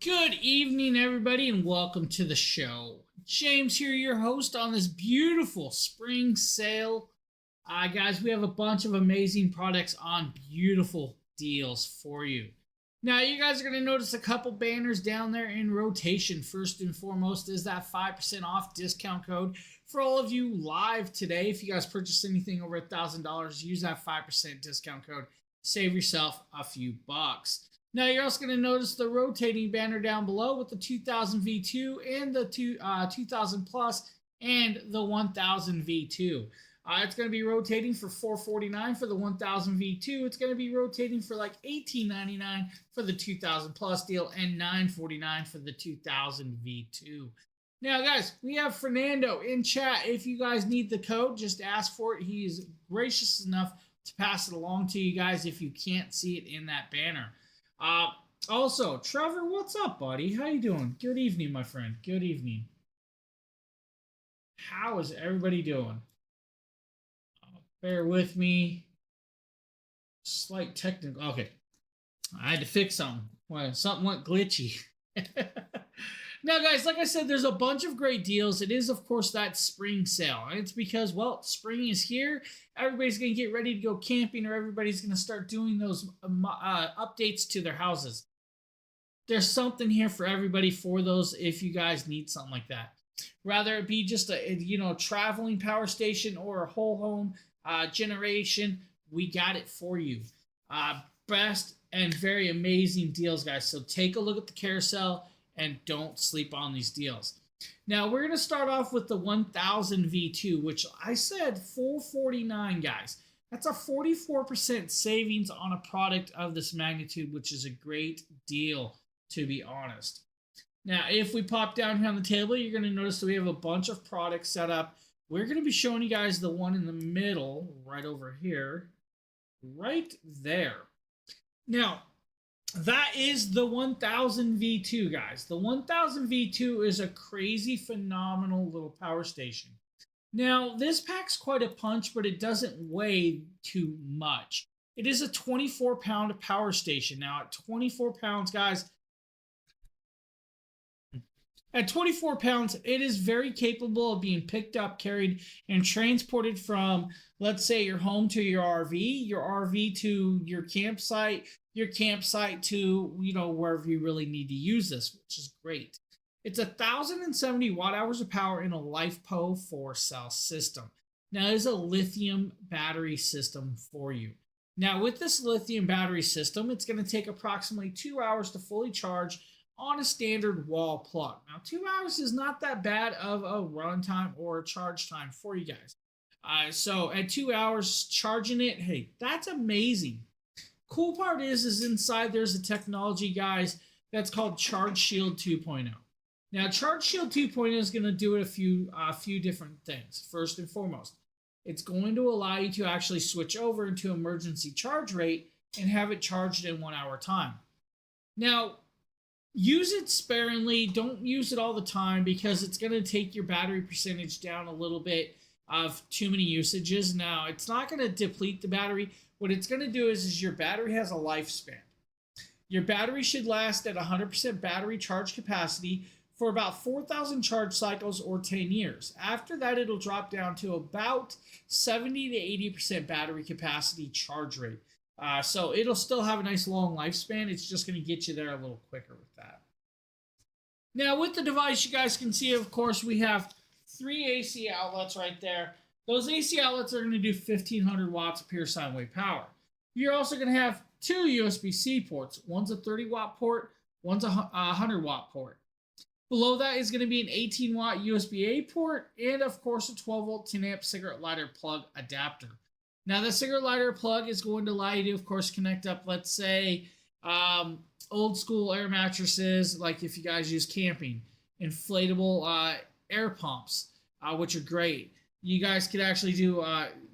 Good evening, everybody, and welcome to the show. James here, your host on this beautiful spring sale. Guys, we have a bunch of amazing products on beautiful deals for you. Now, you guys are going to notice a couple banners down there in rotation. First and foremost is that 5% off discount code for all of you live today. If you guys purchase anything over $1,000, use that 5% discount code. Save yourself a few bucks. Now, you're also going to notice the rotating banner down below with the 2000 V2 and the 2000 Plus and the 1000 V2. It's going to be rotating for $449 for the 1000 V2. It's going to be rotating for like $18.99 for the 2000 Plus deal and $949 for the 2000 V2. Now, guys, we have Fernando in chat. If you guys need the code, just ask for it. He is gracious enough to pass it along to you guys if you can't see it in that banner. Also, Trevor, what's up, buddy? How you doing? Good evening, my friend. Good evening. How is everybody doing? Bear with me. Slight technical. Okay. I had to fix something. Well, something went glitchy. Now, guys, like I said, there's a bunch of great deals. It is, of course, that spring sale. And it's because, well, spring is here. Everybody's going to get ready to go camping, or everybody's going to start doing those updates to their houses. There's something here for everybody for those if you guys need something like that. Rather it be just a traveling power station or a whole home generation, we got it for you. Best and very amazing deals, guys. So take a look at the carousel and don't sleep on these deals. Now, we're going to start off with the 1000 V2, which I said $449, guys. That's a 44% savings on a product of this magnitude, which is a great deal, to be honest. Now, if we pop down here on the table, you're going to notice that we have a bunch of products set up. We're going to be showing you guys the one in the middle, right over here, right there. Now, that is the 1000 V2, guys. The 1000 V2 is a crazy, phenomenal little power station. Now, this packs quite a punch, but it doesn't weigh too much. It is a 24-pound power station. Now, at 24 pounds, guys, at 24 pounds, it is very capable of being picked up, carried, and transported from, let's say, your home to your RV to your campsite to, wherever you really need to use this, which is great. It's 1,070 watt-hours of power in a LiFePO 4-cell system. Now, it is a lithium battery system for you. Now, with this lithium battery system, it's going to take approximately 2 hours to fully charge on a standard wall plug. Now, 2 hours is not that bad of a run time or a charge time for you guys. So at 2 hours charging it, hey, that's amazing. Cool part is inside there's a technology, guys, that's called Charge Shield 2.0. Now, Charge Shield 2.0 is going to do a few different things. First and foremost, it's going to allow you to actually switch over into emergency charge rate and have it charged in 1 hour time. Now, use it sparingly. Don't use it all the time because it's going to take your battery percentage down a little bit of too many usages. Now, it's not going to deplete the battery. What it's going to do is your battery has a lifespan. Your battery should last at 100% battery charge capacity for about 4,000 charge cycles or 10 years. After that, it'll drop down to about 70 to 80% battery capacity charge rate. So it'll still have a nice long lifespan. It's just going to get you there a little quicker with that. Now, with the device, you guys can see, of course, we have 3 AC outlets right there. Those AC outlets are going to do 1,500 watts of pure sine wave power. You're also going to have 2 USB-C ports. One's a 30-watt port, one's a 100-watt port. Below that is going to be an 18-watt USB-A port and, of course, a 12-volt 10-amp cigarette lighter plug adapter. Now, the cigarette lighter plug is going to allow you to, of course, connect up, let's say, old school air mattresses, like if you guys use camping, inflatable air pumps, which are great. You guys could actually do,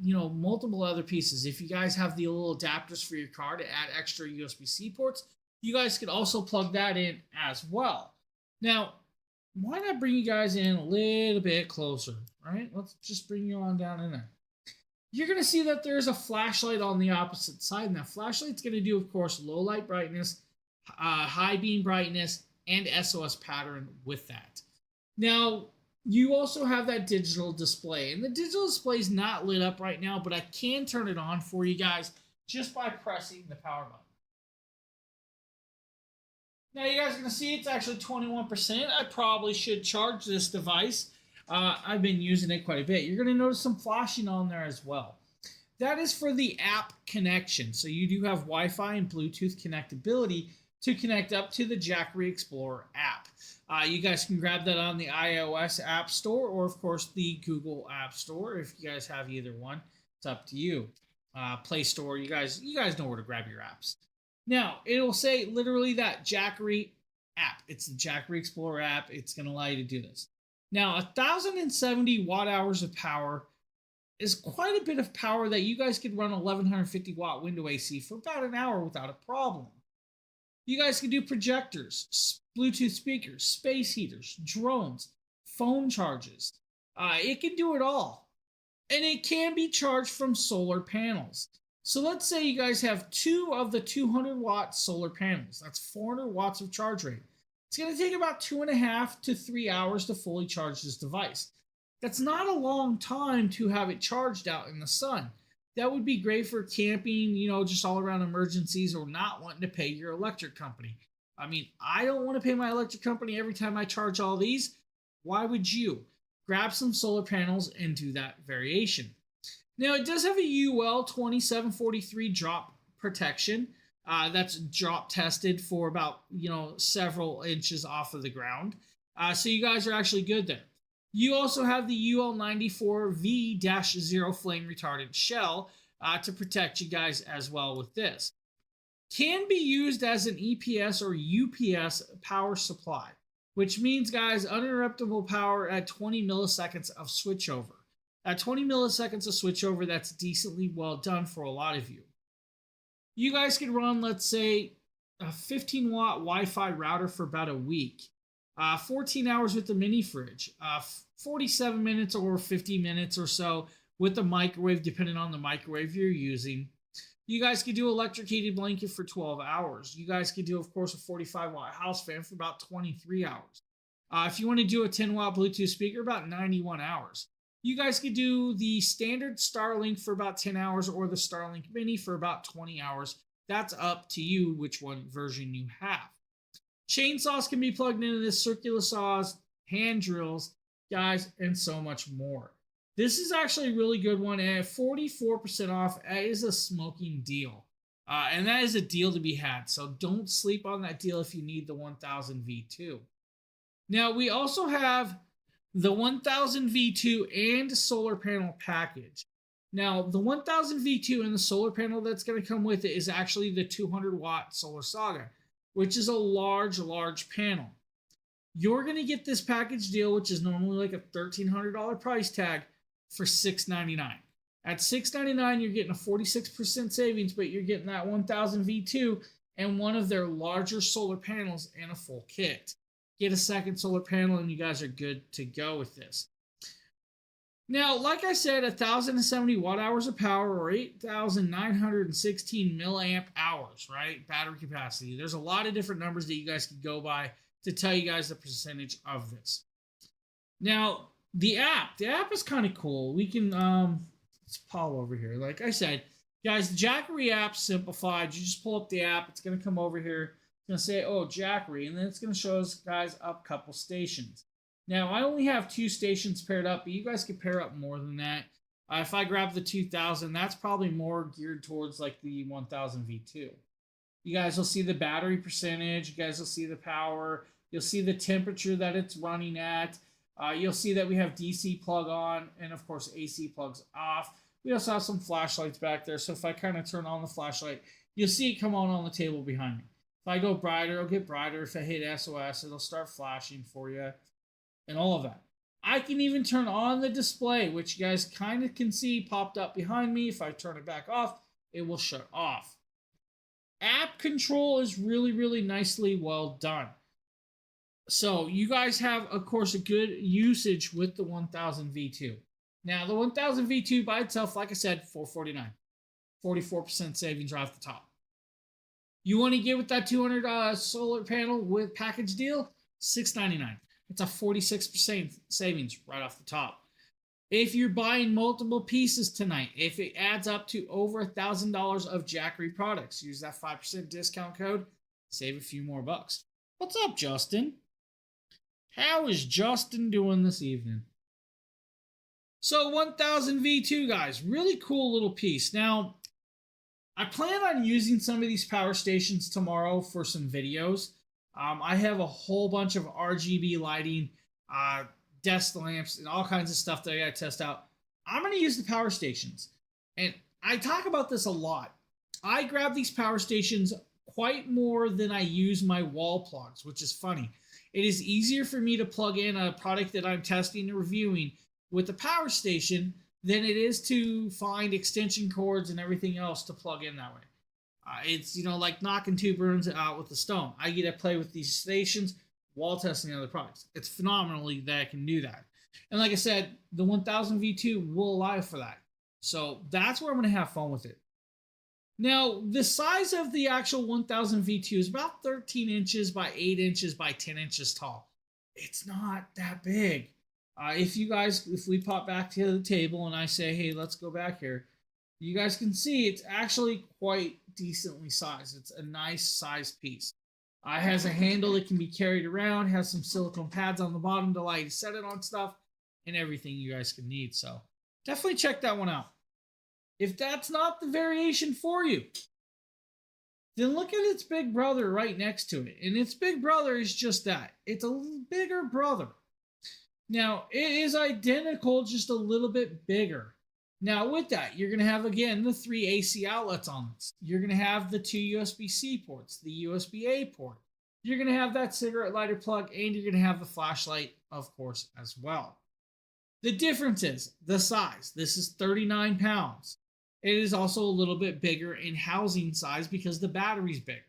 multiple other pieces. If you guys have the little adapters for your car to add extra USB-C ports, you guys could also plug that in as well. Now, why not bring you guys in a little bit closer, right? Let's just bring you on down in there. You're going to see that there's a flashlight on the opposite side. And that flashlight's going to do, of course, low light brightness, high beam brightness, and SOS pattern with that. Now, you also have that digital display, and the digital display is not lit up right now, but I can turn it on for you guys just by pressing the power button. Now you guys are going to see it's actually 21%. I probably should charge this device. I've been using it quite a bit. You're going to notice some flashing on there as well. That is for the app connection. So you do have Wi-Fi and Bluetooth connectability to connect up to the Jackery Explorer app. You guys can grab that on the iOS App Store or, of course, the Google App Store. If you guys have either one, it's up to you. Play Store, you guys know where to grab your apps. Now, it'll say literally that Jackery app. It's the Jackery Explorer app. It's going to allow you to do this. Now, 1,070 watt hours of power is quite a bit of power that you guys could run 1,150 watt window AC for about an hour without a problem. You guys can do projectors, Bluetooth speakers, space heaters, drones, phone charges. It can do it all. And it can be charged from solar panels. So let's say you guys have 2 of the 200 watt solar panels. That's 400 watts of charge rate. It's going to take about 2.5 to 3 hours to fully charge this device. That's not a long time to have it charged out in the sun. That would be great for camping, just all around emergencies or not wanting to pay your electric company. I mean, I don't want to pay my electric company every time I charge all these. Why would you? Grab some solar panels and do that variation. Now, it does have a UL 2743 drop protection. That's drop tested for about, several inches off of the ground. So you guys are actually good there. You also have the UL 94V-0 flame retardant shell to protect you guys as well with this. Can be used as an EPS or UPS power supply, which means, guys, uninterruptible power at 20 milliseconds of switchover. At 20 milliseconds of switchover, that's decently well done for a lot of you. You guys could run, let's say, a 15 watt Wi-Fi router for about a week. 14 hours with the mini fridge, 47 minutes or 50 minutes or so with the microwave, depending on the microwave you're using. You guys could do electric heated blanket for 12 hours. You guys could do, of course, a 45 watt house fan for about 23 hours. If you want to do a 10 watt Bluetooth speaker, about 91 hours. You guys could do the standard Starlink for about 10 hours or the Starlink Mini for about 20 hours. That's up to you which one version you have. Chainsaws can be plugged into this, circular saws, hand drills, guys, and so much more. This is actually a really good one, and at 44% off, that is a smoking deal. And that is a deal to be had, so don't sleep on that deal if you need the 1000 V2. Now, we also have the 1000 V2 and solar panel package. Now, the 1000 V2 and the solar panel that's going to come with it is actually the 200 watt Solar Saga, which is a large panel. You're going to get this package deal, which is normally like a $1,300 price tag, for $699. At $699, you're getting a 46% savings, but you're getting that 1000 V2 and one of their larger solar panels and a full kit. Get a second solar panel and you guys are good to go with this. Now, like I said, 1,070 watt hours of power or 8,916 milliamp hours, right? Battery capacity. There's a lot of different numbers that you guys can go by to tell you guys the percentage of this. Now, the app is kind of cool. We can, let's Paul over here. Like I said, guys, the Jackery app simplified. You just pull up the app. It's going to come over here. It's going to say, oh, Jackery, and then it's going to show us guys up a couple stations. Now, I only have 2 stations paired up, but you guys can pair up more than that. If I grab the 2000, that's probably more geared towards like the 1000 V2. You guys will see the battery percentage. You guys will see the power. You'll see the temperature that it's running at. You'll see that we have DC plug on and, of course, AC plugs off. We also have some flashlights back there. So if I kind of turn on the flashlight, you'll see it come on the table behind me. If I go brighter, it'll get brighter. If I hit SOS, it'll start flashing for you. And all of that. I can even turn on the display, which you guys kind of can see popped up behind me. If I turn it back off, it will shut off. App control is really nicely well done. So you guys have, of course, a good usage with the 1000 V2. Now, the 1000 V2 by itself, like I said, $449. 44% savings right off the top. You want to get with that 200 solar panel with package deal? $699. It's a 46% savings right off the top. If you're buying multiple pieces tonight, if it adds up to over $1,000 of Jackery products, use that 5% discount code, save a few more bucks. What's up, Justin? How is Justin doing this evening? So 1000 V2, guys, really cool little piece. Now, I plan on using some of these power stations tomorrow for some videos. I have a whole bunch of RGB lighting, desk lamps, and all kinds of stuff that I got to test out. I'm going to use the power stations. And I talk about this a lot. I grab these power stations quite more than I use my wall plugs, which is funny. It is easier for me to plug in a product that I'm testing and reviewing with the power station than it is to find extension cords and everything else to plug in that way. It's, like knocking two birds out with a stone. I get to play with these stations while testing other products. It's phenomenally that I can do that. And like I said, the 1000 V2 will allow for that. So that's where I'm going to have fun with it. Now, the size of the actual 1000 V2 is about 13 inches by 8 inches by 10 inches tall. It's not that big. If we pop back to the table and I say, hey, let's go back here, you guys can see it's actually quite decently sized. It's a nice sized piece. It has a handle that can be carried around, has some silicone pads on the bottom to allow you to set it on stuff, and everything you guys can need. So definitely check that one out. If that's not the variation for you, then look at its big brother right next to it. And its big brother is just that. It's a bigger brother. Now, it is identical, just a little bit bigger. Now, with that, you're going to have, again, the 3 AC outlets on this. You're going to have the 2 USB-C ports, the USB-A port. You're going to have that cigarette lighter plug, and you're going to have the flashlight, of course, as well. The difference is the size. This is 39 pounds. It is also a little bit bigger in housing size because the battery's bigger.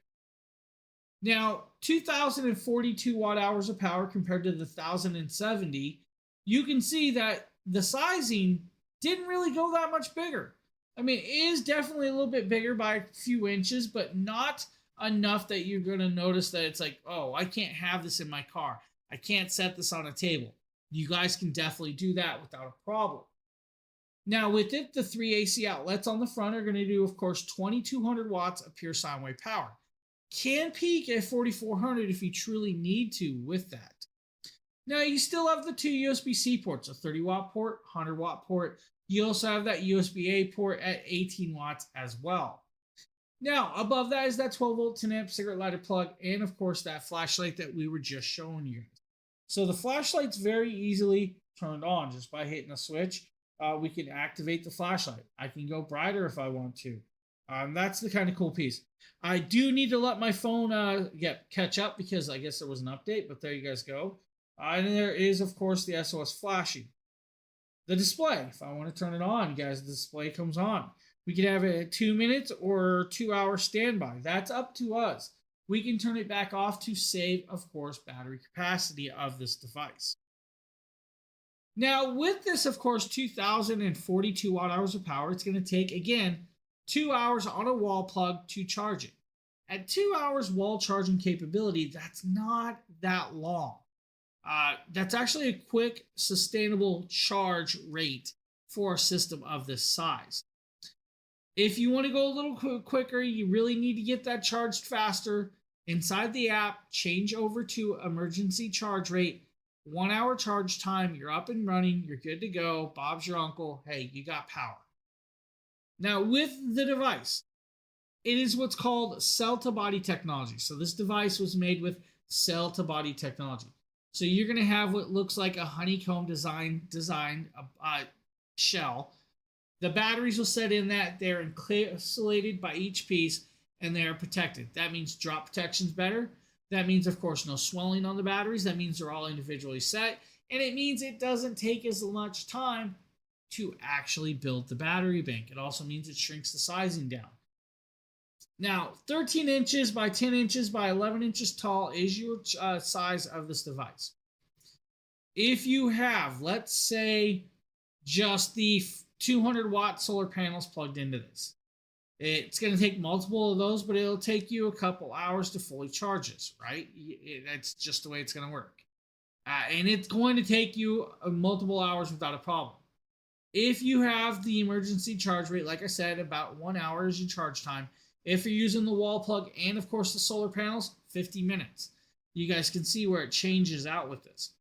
Now, 2,042 watt hours of power compared to the 1,070, you can see that the sizing didn't really go that much bigger. I mean, it is definitely a little bit bigger by a few inches, but not enough that you're going to notice that it's like, oh, I can't have this in my car. I can't set this on a table. You guys can definitely do that without a problem. Now, with it, the 3 AC outlets on the front are going to do, of course, 2,200 watts of pure sine wave power. Can peak at 4,400 if you truly need to with that. Now, you still have the 2 USB-C ports, a 30-watt port, 100-watt port. You also have that USB-A port at 18 watts as well. Now, above that is that 12-volt 10-amp cigarette lighter plug, and, of course, that flashlight that we were just showing you. So the flashlight's very easily turned on just by hitting a switch. We can activate the flashlight. I can go brighter if I want to. That's the kind of cool piece. I do need to let my phone catch up because I guess there was an update, but there you guys go. And there is, of course, the SOS flashing. The display, if I want to turn it on, guys, the display comes on. We can have it at 2 minutes or 2 hour standby. That's up to us. We can turn it back off to save, of course, battery capacity of this device. Now, with this, of course, 2,042 watt hours of power, it's going to take, again, 2 hours on a wall plug to charge it. At 2 hours wall charging capability, that's not that long. That's actually a quick, sustainable charge rate for a system of this size. If you want to go a little quicker, you really need to get that charged faster. Inside the app, change over to emergency charge rate. 1 hour charge time, you're up and running, you're good to go. Bob's your uncle. Hey, you got power. Now, with the device, it is what's called cell-to-body technology. So this device was made with cell-to-body technology. So you're going to have what looks like a honeycomb designed shell. The batteries will set in that. They're encapsulated by each piece, and they are protected. That means drop protection's better. That means, of course, no swelling on the batteries. That means they're all individually set. And it means it doesn't take as much time to actually build the battery bank. It also means it shrinks the sizing down. Now, 13 inches by 10 inches by 11 inches tall is your size of this device. If you have, let's say, just the 200 watt solar panels plugged into this, It's going to take multiple of those, but it'll take you a couple hours to fully charge this, right? That's just the way it's going to work. And it's going to take you multiple hours without a problem. If you have the emergency charge rate, like I said, about 1 hour is your charge time. If you're using the wall plug and, of course, the solar panels, 50 minutes. You guys can see where it changes out with this.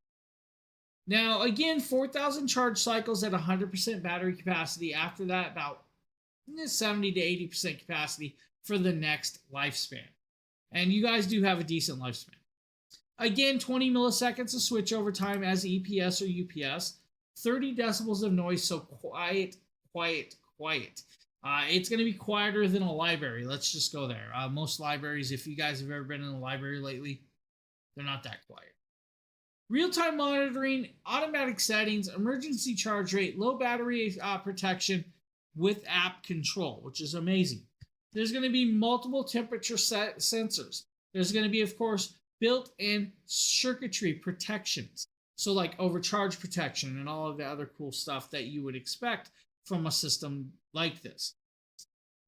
Now, again, 4,000 charge cycles at 100% battery capacity. After that, about 70 to 80% capacity for the next lifespan. And you guys do have a decent lifespan. Again, 20 milliseconds of switchover time as EPS or UPS. 30 decibels of noise, so quiet, quiet, quiet. It's going to be quieter than a library. Let's just go there. Most libraries, if you guys have ever been in a library lately, they're not that quiet. Real-time monitoring, automatic settings, emergency charge rate, low battery protection with app control, which is amazing. There's going to be multiple temperature sensors. There's going to be, of course, built-in circuitry protections. So like overcharge protection and all of the other cool stuff that you would expect from a system like this.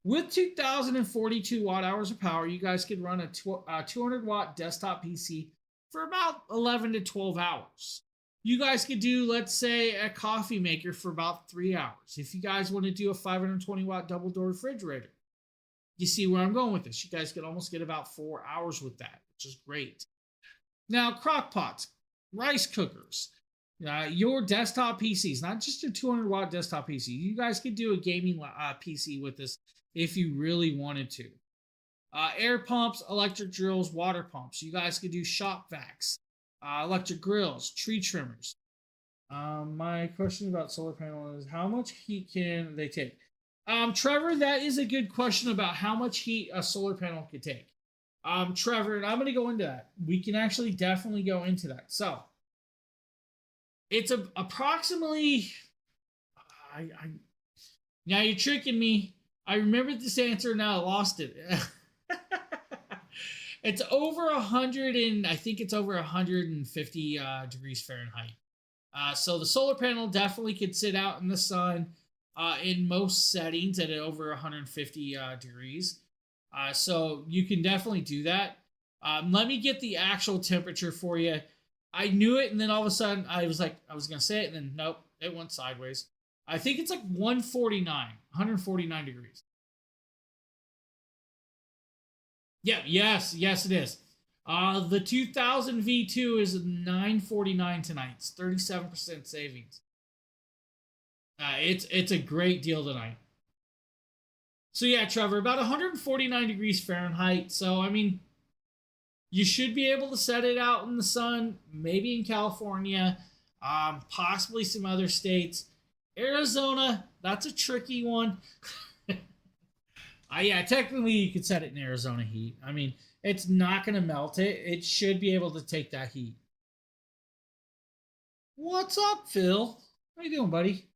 With 2,042 watt hours of power, you guys could run a 200 watt desktop PC for about 11 to 12 hours. You guys could do, let's say, a coffee maker for about 3 hours. If you guys want to do a 520 watt double door refrigerator, you see where I'm going with this. You guys could almost get about 4 hours with that, which is great. Now, crock pots, rice cookers, your desktop PCs, not just your 200 watt desktop PC. You guys could do a gaming PC with this if you really wanted to. Air pumps, electric drills, water pumps. You guys could do shop vacs, electric grills, tree trimmers. My question about solar panel is how much heat can they take? Trevor, that is a good question about how much heat a solar panel could take. Trevor, and I'm going to go into that. We can actually definitely go into that. So, it's approximately. Now you're tricking me. I remembered this answer. Now I lost it. It's over 100 and I think it's over 150 degrees Fahrenheit. So the solar panel definitely could sit out in the sun in most settings at over 150 degrees. So you can definitely do that. Let me get the actual temperature for you. I knew it, and then all of a sudden I was like, I was going to say it, and then nope, it went sideways. I think it's like 149 degrees. Yeah, yes, it is. The 2000 V2 is 949 tonight. It's 37% savings. It's a great deal tonight. So yeah, Trevor, about 149 degrees Fahrenheit. So I mean, you should be able to set it out in the sun, maybe in California, possibly some other states. Arizona, that's a tricky one. Yeah, technically you could set it in Arizona heat. I mean, it's not going to melt it. It should be able to take that heat. What's up, Phil? How you doing, buddy?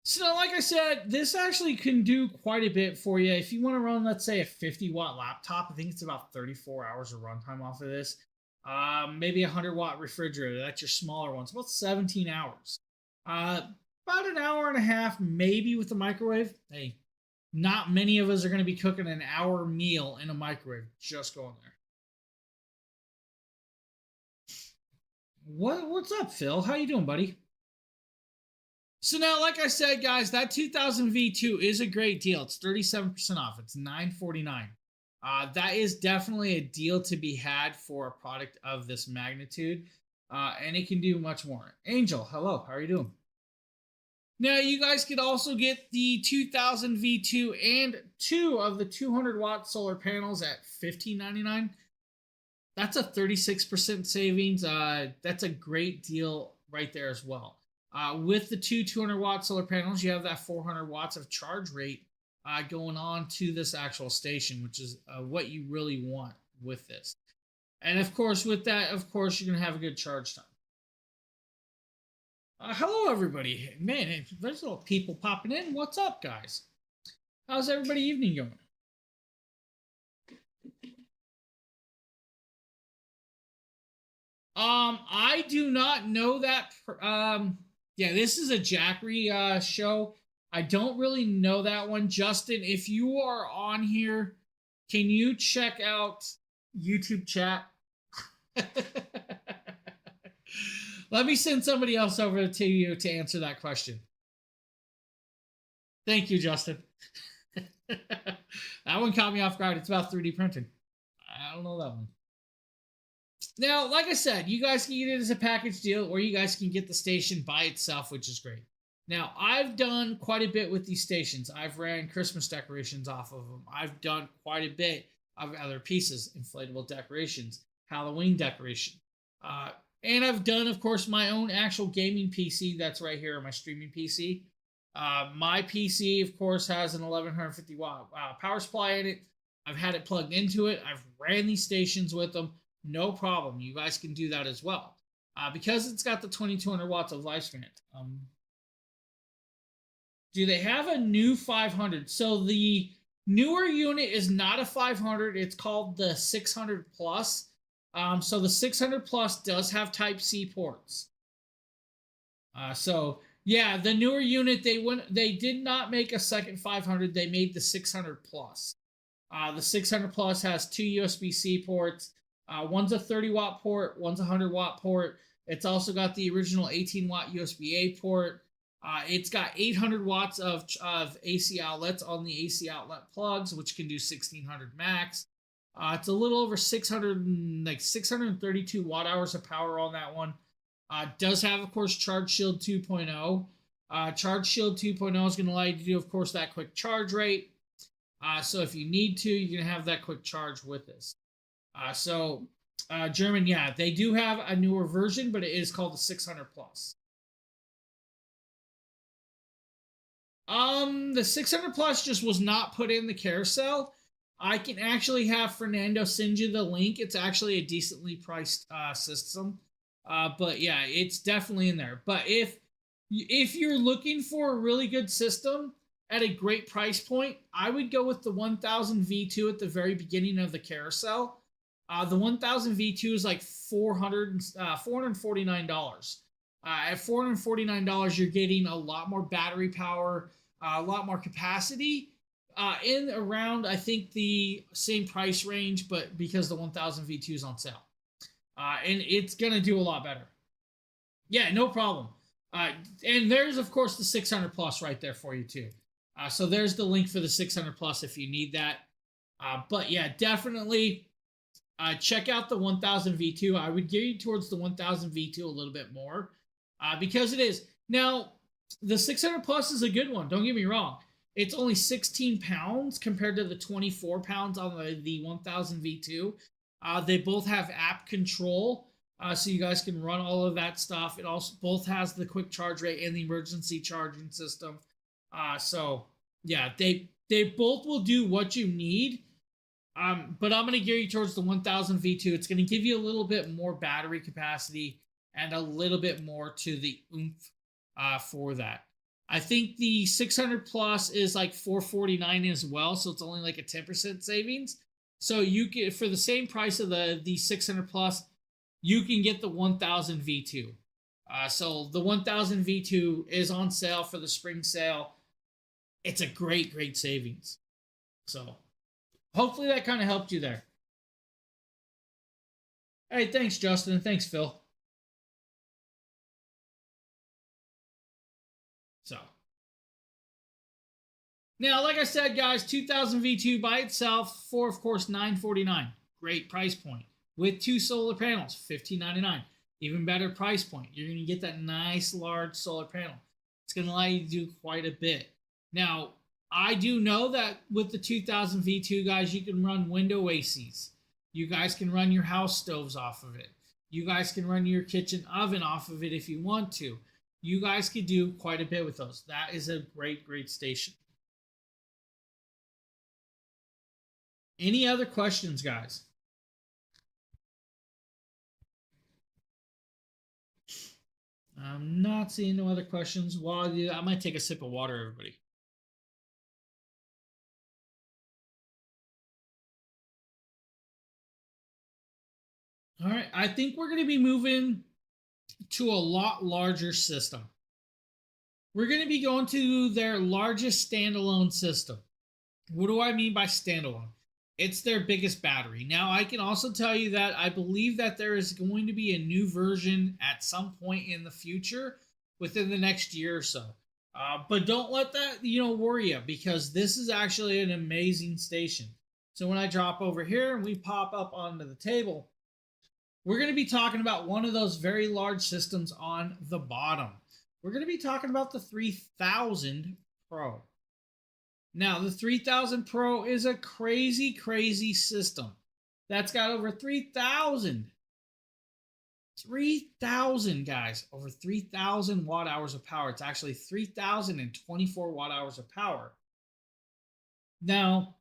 So, like I said, this actually can do quite a bit for you. If you want to run, let's say, a 50 watt laptop, I think it's about 34 hours of runtime off of this. Maybe a 100 watt refrigerator. That's your smaller ones. About 17 hours. About an hour and a half, maybe with the microwave. Hey, not many of us are going to be cooking an hour meal in a microwave. Just going there. What's up, Phil? How you doing, buddy? So now, like I said, guys, that 2000 V2 is a great deal. It's 37% off. It's $949. That is definitely a deal to be had for a product of this magnitude, and it can do much more. Angel, hello. How are you doing? Now, you guys could also get the 2000 V2 and two of the 200 watt solar panels at $15.99. That's a 36% savings. That's a great deal right there as well. With the two 200 watt solar panels, you have that 400 watts of charge rate going on to this actual station, which is what you really want with this. And of course, with that, of course, you're going to have a good charge time. Hello, everybody. Man, there's little people popping in. What's up, guys? How's everybody evening going? I do not know that. Yeah, this is a Jackery show. I don't really know that one. Justin, if you are on here, can you check out YouTube chat? Let me send somebody else over to you to answer that question. Thank you, Justin. That one caught me off guard. It's about 3D printing. I don't know that one. Now, like I said, you guys can get it as a package deal, or you guys can get the station by itself, which is great. Now, I've done quite a bit with these stations. I've ran Christmas decorations off of them. I've done quite a bit of other pieces, inflatable decorations, Halloween decoration. Uh, and I've done, of course, my own actual gaming PC that's right here, my streaming PC. My PC, of course, has an 1150 watt power supply in it. I've had it plugged into it. I've ran these stations with them. No problem. You guys can do that as well. Because it's got the 2200 watts of lifespan. Do they have a new 500? So the newer unit is not a 500. It's called the 600 plus. So the 600 plus does have Type C ports. So yeah, the newer unit they did not make a second 500. They made the 600 plus. The 600 plus has two USB-C ports. One's a 30 watt port. One's a 100 watt port. It's also got the original 18 watt USB-A port. It's got 800 watts of AC outlets on the AC outlet plugs, which can do 1600 max. It's a little over 632 watt hours of power on that one. Does have, of course, Charge Shield 2.0. Charge Shield 2.0 is going to allow you to do, of course, that quick charge rate. So if you need to, you can have that quick charge with this. German, yeah, they do have a newer version, but it is called the 600 plus. The 600 plus just was not put in the carousel. I can actually have Fernando send you the link. It's actually a decently priced system. But yeah, it's definitely in there. But if you're looking for a really good system at a great price point, I would go with the 1000 V2 at the very beginning of the carousel. The 1000 V2 is like $449. At $449, you're getting a lot more battery power, a lot more capacity, in around, I think, the same price range, but because the 1000 V2 is on sale. And it's going to do a lot better. Yeah, no problem. And there's, of course, the 600 plus right there for you, too. So there's the link for the 600 plus if you need that. But yeah, definitely check out the 1000 V2. I would gear you towards the 1000 V2 a little bit more because it is. Now, the 600 plus is a good one. Don't get me wrong. It's only 16 pounds compared to the 24 pounds on the 1000 V2. They both have app control, so you guys can run all of that stuff. It also both has the quick charge rate and the emergency charging system. So yeah, they both will do what you need. But I'm going to gear you towards the 1000 V2. It's going to give you a little bit more battery capacity and a little bit more to the oomph for that. I think the 600 plus is like $449 as well, so it's only like a 10% savings. So you get, for the same price of the 600 plus, you can get the 1000 V2. So the 1000 V2 is on sale for the spring sale. It's a great savings. So hopefully that kind of helped you there. Hey, thanks, Justin. Thanks, Phil. So now, like I said, guys, 2000 V2 by itself for, of course, $949. Great price point. With two solar panels, $1599. Even better price point. You're going to get that nice large solar panel. It's going to allow you to do quite a bit. Now, I do know that with the 2000 V2, guys, you can run window ACs. You guys can run your house stoves off of it. You guys can run your kitchen oven off of it if you want to. You guys could do quite a bit with those. That is a great station. Any other questions, guys? I'm not seeing no other questions. While I might take a sip of water, everybody. All right, I think we're going to be moving to a lot larger system. We're going to be going to their largest standalone system. What do I mean by standalone? It's their biggest battery. Now, I can also tell you that I believe that there is going to be a new version at some point in the future within the next year or so. But don't let that, worry you, because this is actually an amazing station. So when I drop over here and we pop up onto the table, we're going to be talking about one of those very large systems on the bottom. We're going to be talking about the 3000 Pro. Now, the 3000 Pro is a crazy, crazy system that's got over 3,000, guys, over 3,000 watt hours of power. It's actually 3,024 watt hours of power. Now,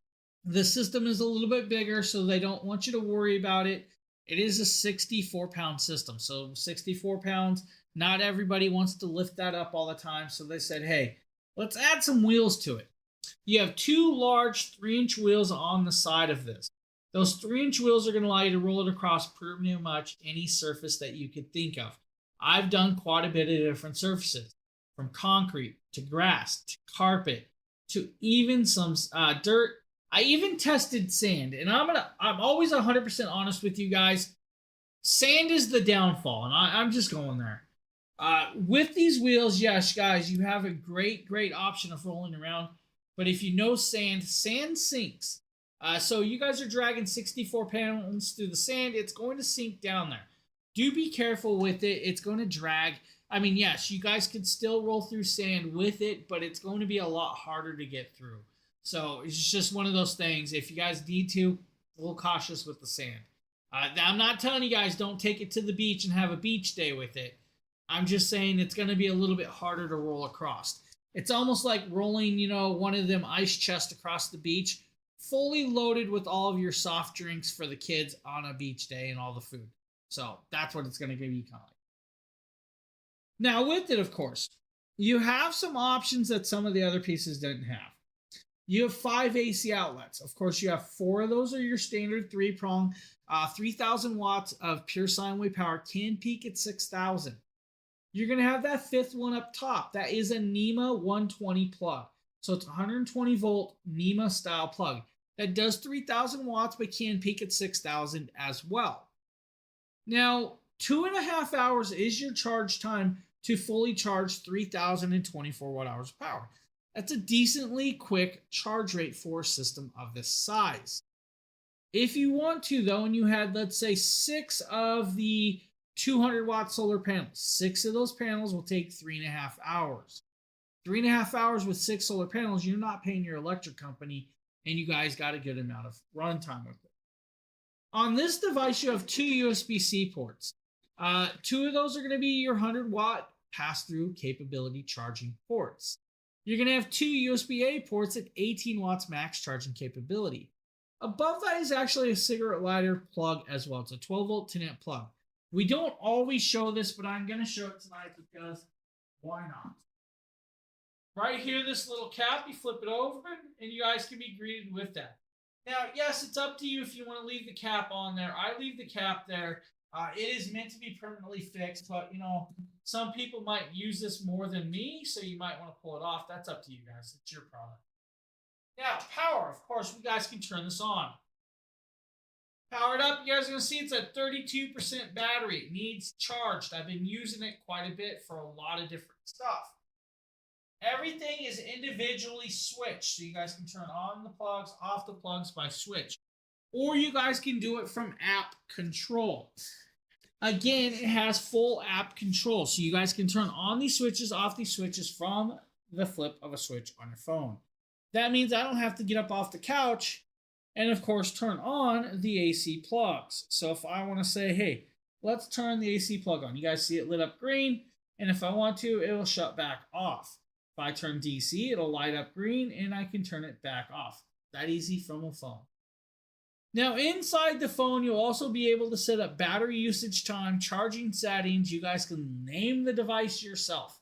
the system is a little bit bigger, so they don't want you to worry about it. It is a 64-pound system. So 64 pounds, not everybody wants to lift that up all the time. So they said, hey, let's add some wheels to it. You have two large 3-inch wheels on the side of this. Those 3-inch wheels are going to allow you to roll it across pretty much any surface that you could think of. I've done quite a bit of different surfaces, from concrete to grass to carpet to even some dirt. I even tested sand, and I'm always 100% honest with you guys. Sand is the downfall, and I'm just going there. With these wheels, yes, guys, you have a great option of rolling around. But if you know sand sinks. So you guys are dragging 64 pounds through the sand. It's going to sink down there. Do be careful with it. It's going to drag. I mean, yes, you guys can still roll through sand with it, but it's going to be a lot harder to get through. So it's just one of those things. If you guys need to, a little cautious with the sand. I'm not telling you guys don't take it to the beach and have a beach day with it. I'm just saying it's going to be a little bit harder to roll across. It's almost like rolling, one of them ice chests across the beach, fully loaded with all of your soft drinks for the kids on a beach day and all the food. So that's what it's going to be kind of like. Now with it, of course, you have some options that some of the other pieces didn't have. You have 5 AC outlets. Of course, you have 4 of those are your standard 3-prong. 3,000 watts of pure sine wave power, can peak at 6,000. You're going to have that 5th one up top. That is a NEMA 120 plug. So it's 120 volt NEMA style plug. That does 3,000 watts, but can peak at 6,000 as well. Now, 2.5 hours is your charge time to fully charge 3,024 watt hours of power. That's a decently quick charge rate for a system of this size. If you want to, though, and you had, let's say, 6 of the 200 watt solar panels, 6 of those panels will take 3.5 hours. 3.5 hours with 6 solar panels, you're not paying your electric company, and you guys got a good amount of runtime with it. On this device, you have 2 USB-C ports. 2 of those are going to be your 100 watt pass-through capability charging ports. You're going to have 2 USB-A ports at 18 watts max charging capability. Above that is actually a cigarette lighter plug as well. It's a 12 volt 10 amp plug. We don't always show this, but I'm going to show it tonight because why not? Right here, this little cap, you flip it over, and you guys can be greeted with that. Now, yes, it's up to you if you want to leave the cap on there. I leave the cap there. It is meant to be permanently fixed, but, some people might use this more than me, so you might want to pull it off. That's up to you guys. It's your product. Now, power. Of course, you guys can turn this on. Powered up, you guys are going to see it's at 32% battery. It needs charged. I've been using it quite a bit for a lot of different stuff. Everything is individually switched, so you guys can turn on the plugs, off the plugs by switch. Or you guys can do it from app control. Again, it has full app control, so you guys can turn on these switches, off these switches from the flip of a switch on your phone. That means I don't have to get up off the couch and, of course, turn on the AC plugs. So if I want to say, hey, let's turn the AC plug on. You guys see it lit up green, and if I want to, it will shut back off. If I turn DC, it'll light up green, and I can turn it back off. That easy from a phone. Now, inside the phone, you'll also be able to set up battery usage time, charging settings. You guys can name the device yourself.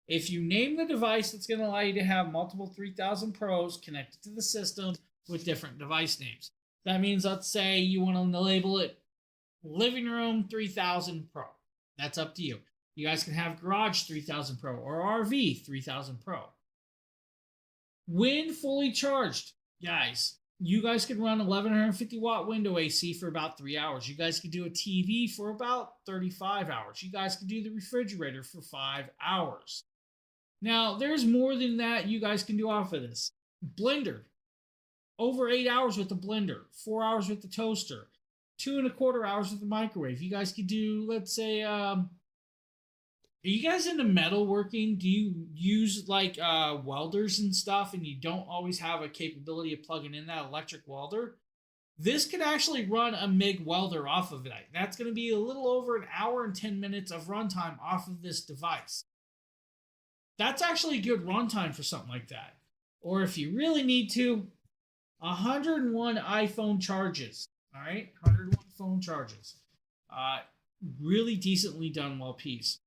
If you name the device, it's going to allow you to have multiple 3000 Pros connected to the system with different device names. That means, let's say you want to label it Living Room 3000 Pro. That's up to you. You guys can have Garage 3000 Pro or RV 3000 Pro. When fully charged, guys, you guys can run 1150 watt window AC for about 3 hours. You guys can do a TV for about 35 hours. You guys can do the refrigerator for 5 hours. Now, there's more than that you guys can do off of this. Blender, over 8 hours with the blender, 4 hours with the toaster, 2.25 hours with the microwave. You guys could do, let's say, are you guys into metalworking? Do you use like welders and stuff and you don't always have a capability of plugging in that electric welder? This could actually run a MIG welder off of it. That's going to be a little over an hour and 10 minutes of runtime off of this device. That's actually good runtime for something like that. Or if you really need to, 101 iPhone charges. All right, 101 phone charges. Really decently done well piece.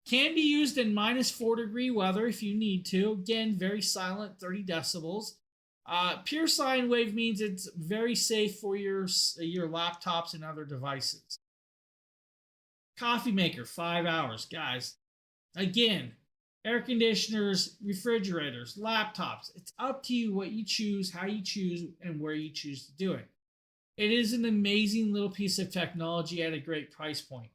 Can be used in -4 degree weather if you need to. Again, very silent, 30 decibels. Pure sine wave means it's very safe for your laptops and other devices. Coffee maker, 5 hours. Guys, again, air conditioners, refrigerators, laptops. It's up to you what you choose, how you choose, and where you choose to do it. It is an amazing little piece of technology at a great price point.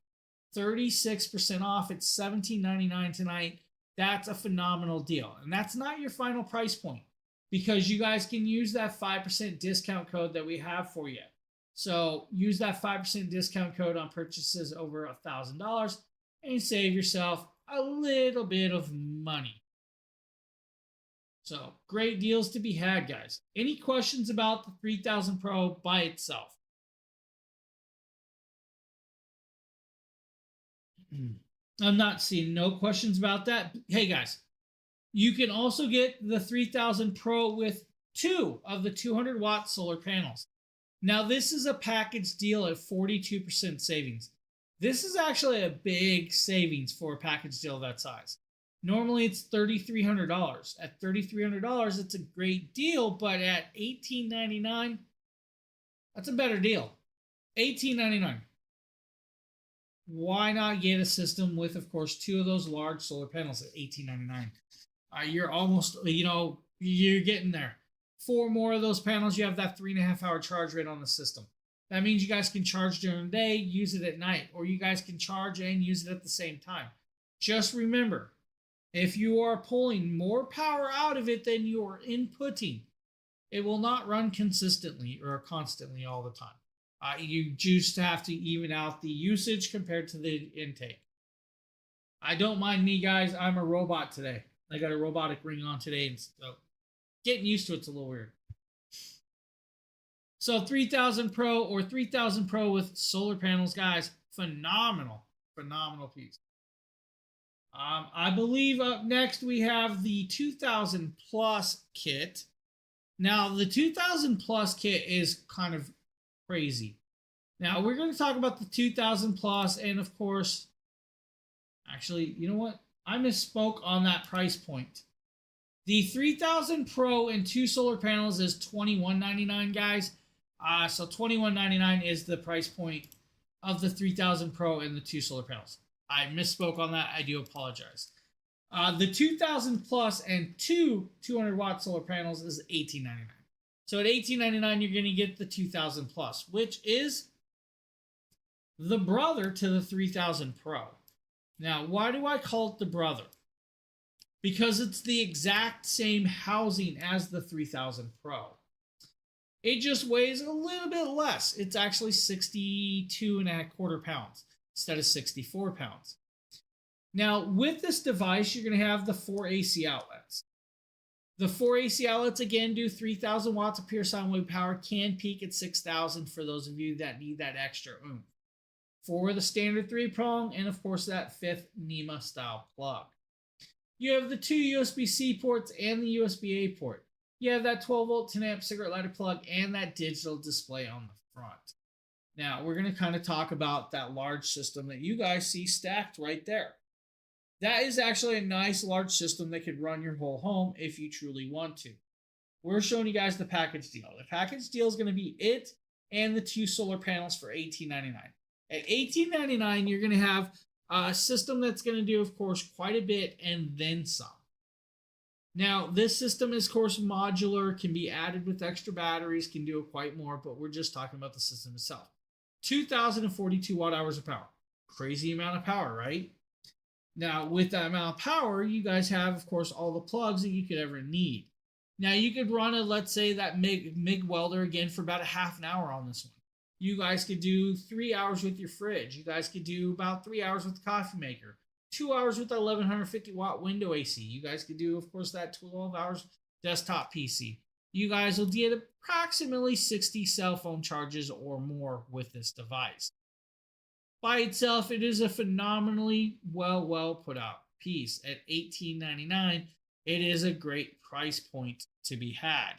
36% off. It's $17.99 tonight. That's a phenomenal deal. And that's not your final price point because you guys can use that 5% discount code that we have for you. So use that 5% discount code on purchases over $1,000 and save yourself a little bit of money. So great deals to be had, guys. Any questions about the 3000 Pro by itself? I'm not seeing no questions about that. Hey guys, you can also get the 3000 Pro with 2 of the 200 watt solar panels. Now this is a package deal at 42% savings. This is actually a big savings for a package deal of that size. Normally it's $3,300. At $3,300, it's a great deal, but at $1,899, that's a better deal. $1,899. Why not get a system with, of course, 2 of those large solar panels at $1,899? You're almost, you're getting there. 4 more of those panels, you have that 3.5 hour charge rate on the system. That means you guys can charge during the day, use it at night, or you guys can charge and use it at the same time. Just remember, if you are pulling more power out of it than you are inputting, it will not run consistently or constantly all the time. You just have to even out the usage compared to the intake. I don't mind me, guys. I'm a robot today. I got a robotic ring on today, and so getting used to it's a little weird. So 3000 Pro or 3000 Pro with solar panels, guys, phenomenal piece. I believe up next we have the 2000 Plus kit. Now the 2000 Plus kit is kind of crazy. Now we're going to talk about the 2000 Plus, and of course, actually, you know what? I misspoke on that price point. The 3000 Pro and 2 solar panels is $21.99, guys. So $21.99 is the price point of the 3000 Pro and the 2 solar panels. I misspoke on that. I do apologize. The 2000 Plus and 2 200 watt solar panels is $18.99. So at $18.99, you're going to get the 2000 Plus, which is the brother to the 3000 Pro. Now, why do I call it the brother? Because it's the exact same housing as the 3000 Pro. It just weighs a little bit less. It's actually 62.25 pounds instead of 64 pounds. Now, with this device, you're going to have the 4 AC outlets. The 4 AC outlets, again, do 3,000 watts of pure sine wave power, can peak at 6,000 for those of you that need that extra oomph. For the standard 3-prong, and of course that 5th NEMA style plug. You have the 2 USB-C ports and the USB-A port. You have that 12-volt 10-amp cigarette lighter plug and that digital display on the front. Now, we're going to kind of talk about that large system that you guys see stacked right there. That is actually a nice large system that could run your whole home if you truly want to. We're showing you guys the package deal. The package deal is going to be it and the 2 solar panels for $18.99. At $18.99, you're going to have A system that's going to do, of course, quite a bit and then some. Now, this system is, of course, modular, can be added with extra batteries, can do quite more, but we're just talking about the system itself. 2,042 watt hours of power. Crazy amount of power, right? Now, with that amount of power, you guys have, of course, all the plugs that you could ever need. Now, you could run let's say, that MIG welder again for about a half an hour on this one. You guys could do 3 hours with your fridge. You guys could do about 3 hours with the coffee maker. 2 hours with the 1150 watt window AC. You guys could do, of course, that 12 hours desktop PC. You guys will get approximately 60 cell phone charges or more with this device. By itself, it is a phenomenally well put out piece at $18.99. It is a great price point to be had.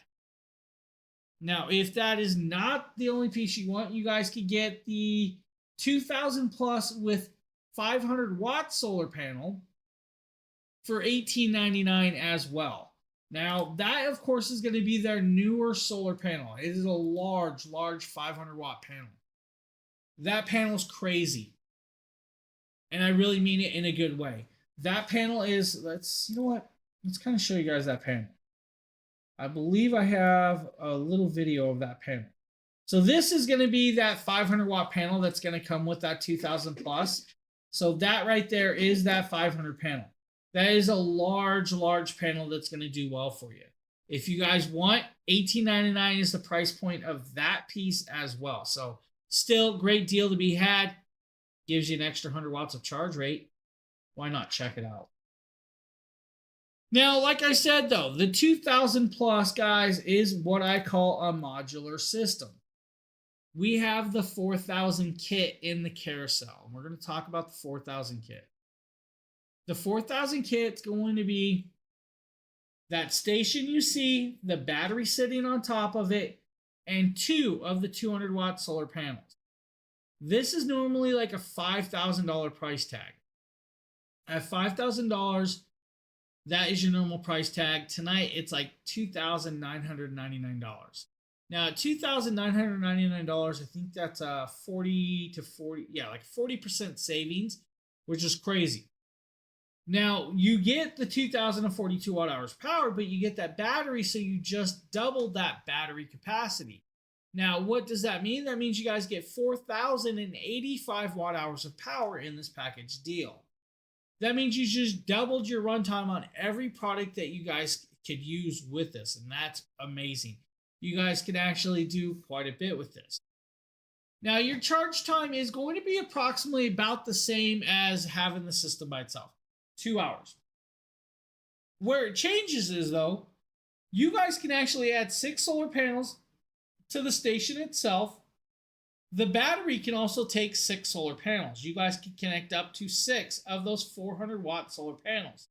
Now, if that is not the only piece you want, you guys could get the 2000 plus with 500 watt solar panel for $18.99 as well. Now, that, of course, is going to be their newer solar panel. It is a large 500 watt panel. That panel is crazy. And I really mean it in a good way. That panel is, let's kind of show you guys that panel. I believe I have a little video of that panel. So this is going to be that 500 watt panel that's going to come with that 2000 plus. So that right there is that 500 panel. That is a large panel that's going to do well for you. If you guys want, $18.99 is the price point of that piece as well. So still great deal to be had. Gives you an extra 100 watts of charge rate. Why not check it out? Now, like I said, though, the 2000 plus, guys, is what I call a modular system. We have the 4000 kit in the carousel. We're going to talk about the 4000 kit. The 4000 kit is going to be that station you see, the battery sitting on top of it, and 2 of the 200 watt solar panels. This is normally like a $5,000 price tag. At $5,000, that is your normal price tag. Tonight, it's like $2,999. Now, at $2,999, I think that's a 40% savings, which is crazy. Now, you get the 2,042 watt hours power, but you get that battery, so you just doubled that battery capacity. Now, what does that mean? That means you guys get 4,085 watt hours of power in this package deal. That means you just doubled your runtime on every product that you guys could use with this, and that's amazing. You guys can actually do quite a bit with this. Now, your charge time is going to be approximately about the same as having the system by itself, 2 hours. Where it changes is, though, you guys can actually add 6 solar panels to the station itself. The battery can also take 6 solar panels. You guys can connect up to 6 of those 400 watt solar panels.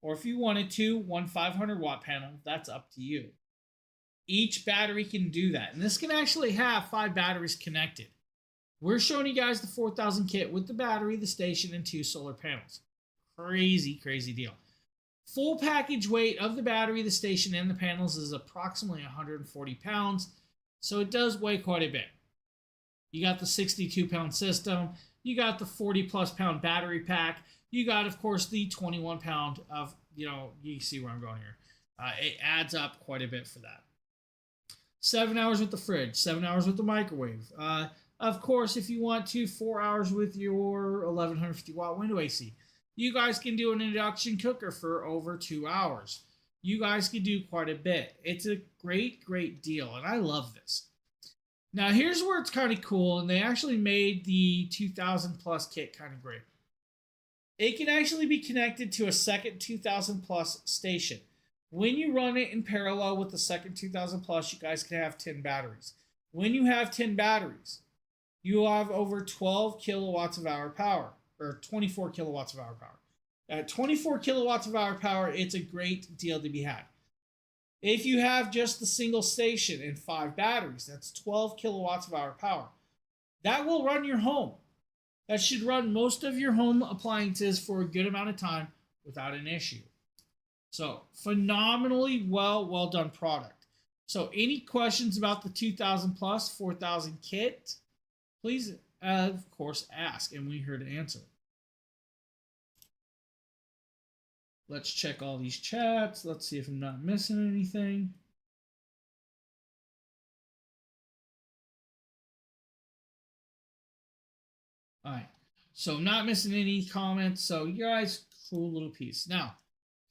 Or if you wanted to, one 500 watt panel, that's up to you. Each battery can do that. And this can actually have 5 batteries connected. We're showing you guys the 4000 kit with the battery, the station, and 2 solar panels. Crazy deal. Full package weight of the battery, the station, and the panels is approximately 140 pounds. So it does weigh quite a bit. You got the 62-pound system. You got the 40-plus pound battery pack. You got, of course, the 21-pound of, you see where I'm going here. It adds up quite a bit for that. 7 hours with the fridge, 7 hours with the microwave. Of course, if you want to, 4 hours with your 1150 watt window AC. You guys can do an induction cooker for over 2 hours. You guys can do quite a bit. It's a great deal, and I love this. Now, here's where it's kind of cool, and they actually made the 2000 plus kit kind of great. It can actually be connected to a second 2000 plus station. When you run it in parallel with the second 2000 plus, you guys can have 10 batteries. When you have 10 batteries, you will have over 12 kilowatts of hour power, or 24 kilowatts of hour power. At 24 kilowatts of hour power, it's a great deal to be had. If you have just the single station and 5 batteries, that's 12 kilowatts of hour power. That will run your home. That should run most of your home appliances for a good amount of time without an issue. So, phenomenally well done product. So, any questions about the 2000 plus 4000 kit, please, of course, ask, and we're here to answer. Let's check all these chats. Let's see if I'm not missing anything. All right. So I'm not missing any comments. So you guys, cool little piece. Now,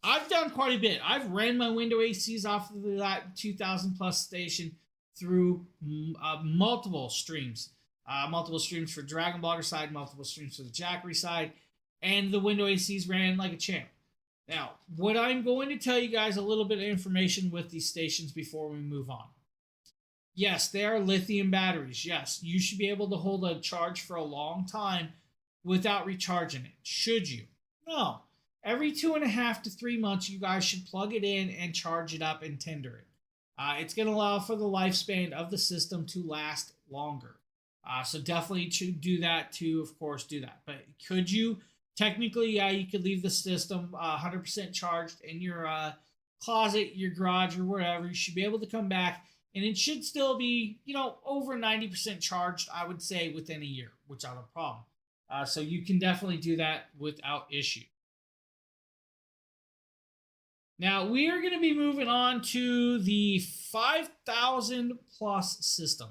I've done quite a bit. I've ran my window ACs off of that 2000 plus station through multiple streams. Multiple streams for Dragon Blogger side, multiple streams for the Jackery side, and the window ACs ran like a champ. Now, what I'm going to tell you guys a little bit of information with these stations before we move on. Yes, they are lithium batteries. Yes, you should be able to hold a charge for a long time without recharging it. Should you? No. Every 2.5 to 3 months, you guys should plug it in and charge it up and tender it. It's going to allow for the lifespan of the system to last longer. So definitely should do that to, of course, do that. But could you? Technically, yeah, you could leave the system 100% charged in your closet, your garage, or wherever. You should be able to come back, and it should still be, over 90% charged, I would say, within a year, without a problem. So you can definitely do that without issue. Now, we are going to be moving on to the 5,000 plus system.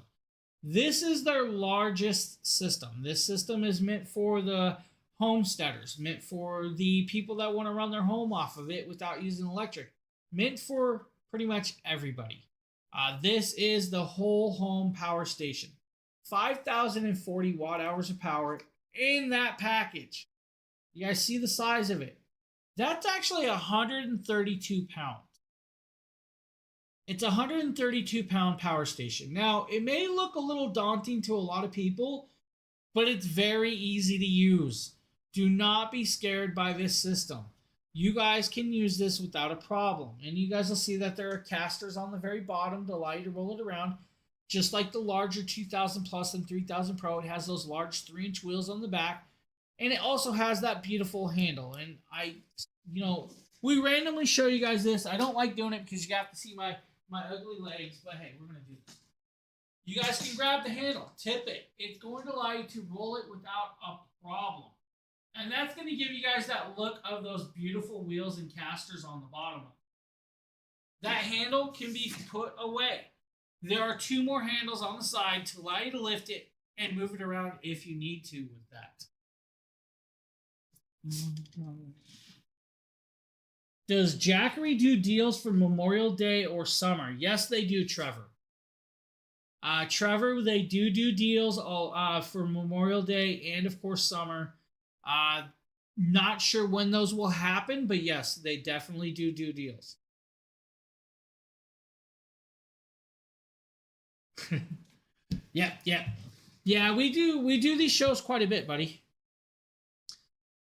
This is their largest system. This system is meant for the homesteaders, meant for the people that want to run their home off of it without using electric, meant for pretty much everybody. This is the whole home power station. 5,040 watt hours of power in that package. You guys see the size of it? That's actually 132 pounds. It's a 132 pound power station. Now, it may look a little daunting to a lot of people, but it's very easy to use. Do not be scared by this system. You guys can use this without a problem. And you guys will see that there are casters on the very bottom to allow you to roll it around. Just like the larger 2000 Plus and 3000 Pro, it has those large 3-inch wheels on the back. And it also has that beautiful handle. And we randomly show you guys this. I don't like doing it because you have to see my ugly legs. But hey, we're going to do this. You guys can grab the handle, tip it. It's going to allow you to roll it without a problem. And that's going to give you guys that look of those beautiful wheels and casters on the bottom. That handle can be put away. There are 2 more handles on the side to allow you to lift it and move it around if you need to with that. Does Jackery do deals for Memorial Day or summer? Yes, they do, Trevor. Trevor, they do deals for Memorial Day and, of course, summer. Not sure when those will happen, but yes, they definitely do deals. Yeah, we do these shows quite a bit, buddy.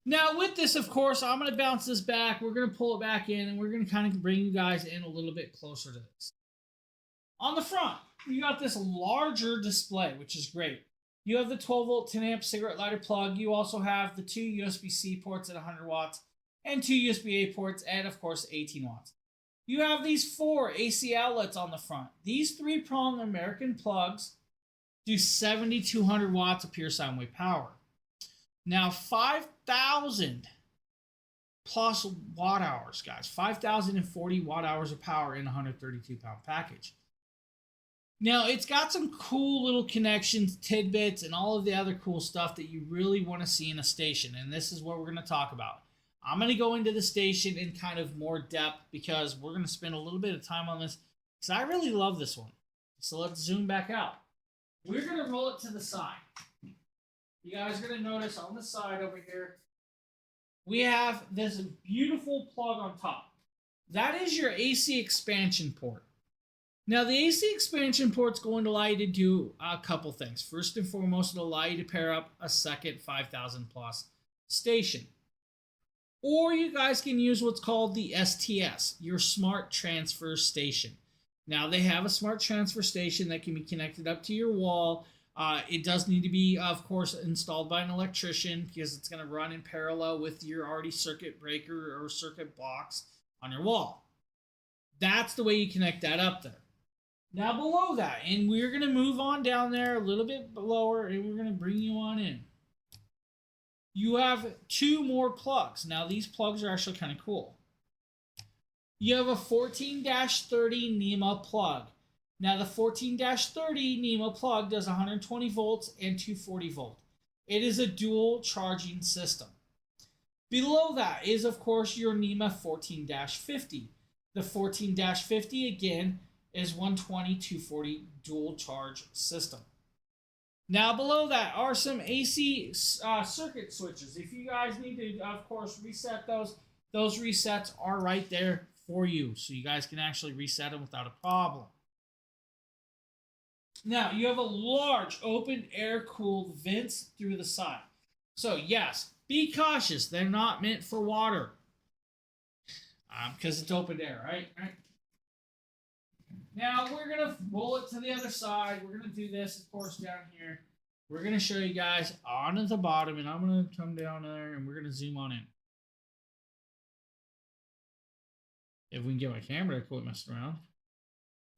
Now, with this, of course, I'm going to bounce this back. We're going to pull it back in, and we're going to kind of bring you guys in a little bit closer to this. On the front, you got this larger display, which is great. You have the 12-volt 10-amp cigarette lighter plug. You also have the 2 USB-C ports at 100 watts and 2 USB-A ports at, of course, 18 watts. You have these 4 AC outlets on the front. These 3-prong American plugs do 7,200 watts of pure sound wave power. Now, 5,000 plus watt hours, guys. 5,040 watt hours of power in a 132-pound package. Now, it's got some cool little connections, tidbits, and all of the other cool stuff that you really want to see in a station. And this is what we're going to talk about. I'm going to go into the station in kind of more depth because we're going to spend a little bit of time on this because I really love this one. So let's zoom back out. We're going to roll it to the side. You guys are going to notice on the side over here, we have this beautiful plug on top. That is your AC expansion port. Now, the AC expansion port's going to allow you to do a couple things. First and foremost, it'll allow you to pair up a second 5,000 plus station. Or you guys can use what's called the STS, your Smart Transfer Station. Now, they have a Smart Transfer Station that can be connected up to your wall. It does need to be, of course, installed by an electrician because it's going to run in parallel with your already circuit breaker or circuit box on your wall. That's the way you connect that up there. Now below that, and we're going to move on down there a little bit lower, and we're going to bring you on in. You have 2 more plugs. Now these plugs are actually kind of cool. You have a 14-30 NEMA plug. Now the 14-30 NEMA plug does 120 volts and 240 volt. It is a dual charging system. Below that is, of course, your NEMA 14-50. The 14-50 again is 120 240 dual charge system. Now below that are some AC circuit switches. If you guys need to, of course, reset those resets are right there for you, so you guys can actually reset them without a problem. Now you have a large open air cooled vents through the side. So yes, be cautious. They're not meant for water because it's open air, right? Now we're gonna roll it to the other side. We're gonna do this, of course, down here. We're gonna show you guys on at the bottom, and I'm gonna come down there and we're gonna zoom on in. If we can get my camera to quit messing around.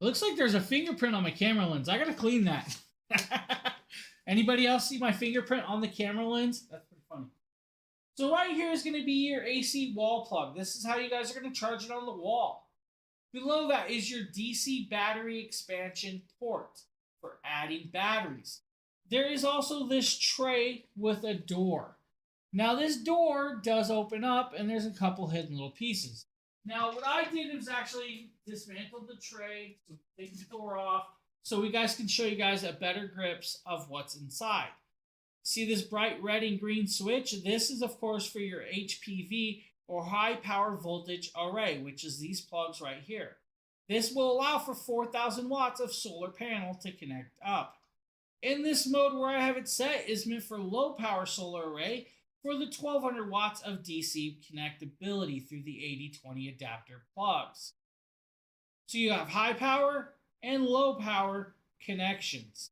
It looks like there's a fingerprint on my camera lens. I gotta clean that. Anybody else see my fingerprint on the camera lens? That's pretty funny. So right here is gonna be your AC wall plug. This is how you guys are gonna charge it on the wall. Below that is your DC battery expansion port for adding batteries. There is also this tray with a door. Now this door does open up and there's a couple hidden little pieces. Now what I did is actually dismantled the tray, so take the door off, so we guys can show you guys a better grips of what's inside. See this bright red and green switch? This is of course for your HPV or high power voltage array, which is these plugs right here. This will allow for 4,000 watts of solar panel to connect up. In this mode where I have it set is meant for low power solar array for the 1200 watts of DC connectability through the 80/20 adapter plugs. So you have high power and low power connections.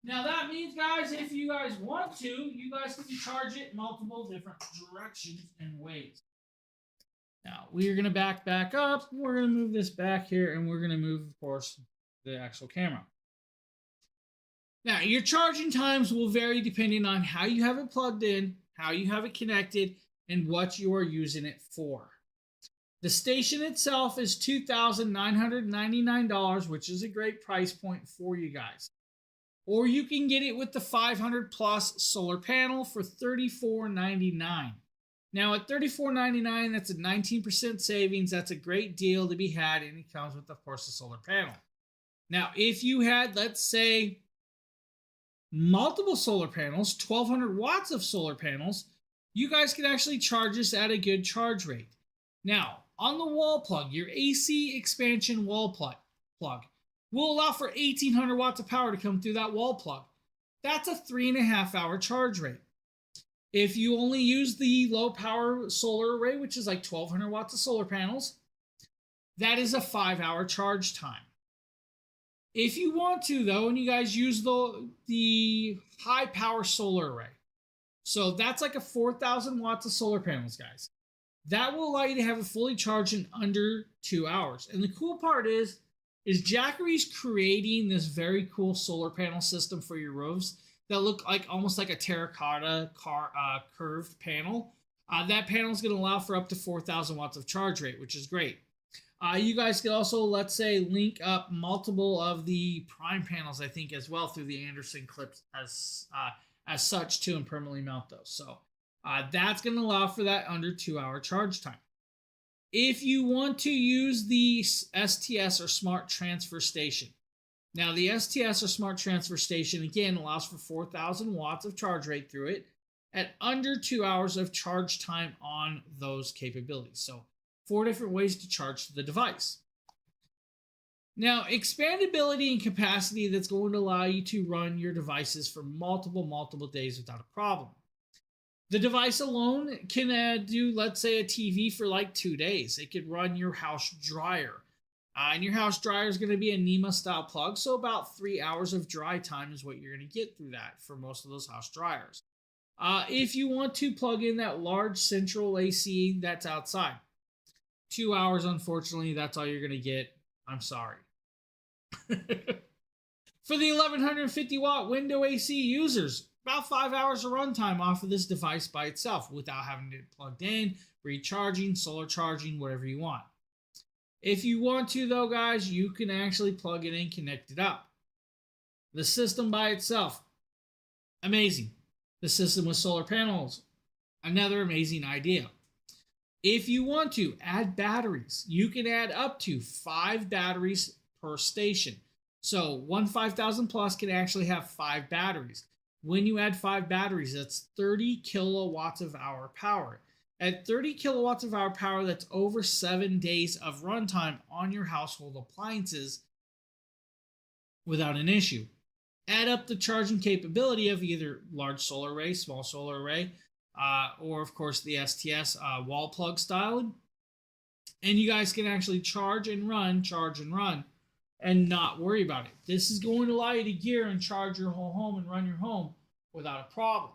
Now that means, guys, if you guys want to, you guys can charge it multiple different directions and ways. Now we're gonna back up. We're gonna move this back here, and we're gonna move, of course, the actual camera. Now your charging times will vary depending on how you have it plugged in, how you have it connected, and what you are using it for. The station itself is $2,999, which is a great price point for you guys. Or you can get it with the 500 plus solar panel for $34.99. Now at $34.99, that's a 19% savings. That's a great deal to be had, and it comes with, of course, the solar panel. Now, if you had, let's say, multiple solar panels, 1,200 watts of solar panels, you guys can actually charge this at a good charge rate. Now, on the wall plug, your AC expansion wall plug will allow for 1,800 watts of power to come through that wall plug. That's a 3.5 hour charge rate. If you only use the low power solar array, which is like 1,200 watts of solar panels, that is a 5 hour charge time. If you want to, though, and you guys use the high power solar array, so that's like a 4,000 watts of solar panels, guys. That will allow you to have it fully charged in under 2 hours. And the cool part is Jackery's creating this very cool solar panel system for your roofs that look like almost like a terracotta curved panel. That panel is going to allow for up to 4,000 watts of charge rate, which is great. You guys can also, let's say, link up multiple of the prime panels, I think, as well through the Anderson clips as such too, and permanently mount those. So that's going to allow for that under 2 hour charge time. If you want to use the STS or Smart Transfer Station, now the STS or Smart Transfer Station again allows for 4,000 watts of charge rate through it at under 2 hours of charge time on those capabilities. So 4 different ways to charge the device. Now, expandability and capacity that's going to allow you to run your devices for multiple days without a problem. The device alone can do, let's say, a TV for like 2 days. It could run your house dryer. And your house dryer is going to be a NEMA style plug, so about 3 hours of dry time is what you're going to get through that for most of those house dryers. If you want to plug in that large central AC that's outside, 2 hours, unfortunately, that's all you're going to get. I'm sorry. For the 1150 watt window AC users, about 5 hours of runtime off of this device by itself without having it plugged in, recharging, solar charging, whatever you want. If you want to, though, guys, you can actually plug it in, connect it up. The system by itself, amazing. The system with solar panels, another amazing idea. If you want to add batteries, you can add up to 5 batteries per station. So one 5000 plus can actually have 5 batteries. When you add 5 batteries, that's 30 kilowatts of hour power. At 30 kilowatts of hour power, that's over 7 days of runtime on your household appliances without an issue. Add up the charging capability of either large solar array, small solar array, or of course the STS wall plug style, and you guys can actually charge and run, and not worry about it. This is going to allow you to gear and charge your whole home and run your home without a problem.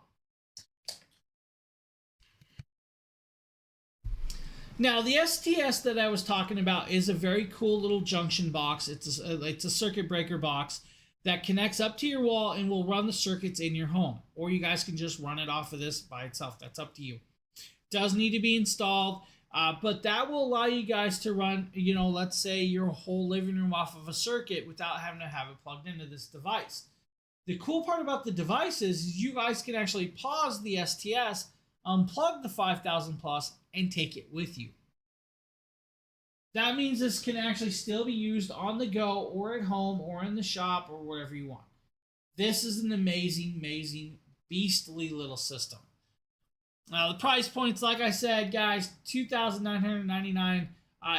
Now, the STS that I was talking about is a very cool little junction box. It's a circuit breaker box that connects up to your wall and will run the circuits in your home. Or you guys can just run it off of this by itself. That's up to you. Does need to be installed, but that will allow you guys to run, let's say your whole living room off of a circuit without having to have it plugged into this device. The cool part about the device is you guys can actually pause the STS, unplug the 5000 plus, and take it with you. That means this can actually still be used on the go or at home or in the shop or wherever you want. This is an amazing, beastly little system. Now, the price points, like I said, guys, $2,999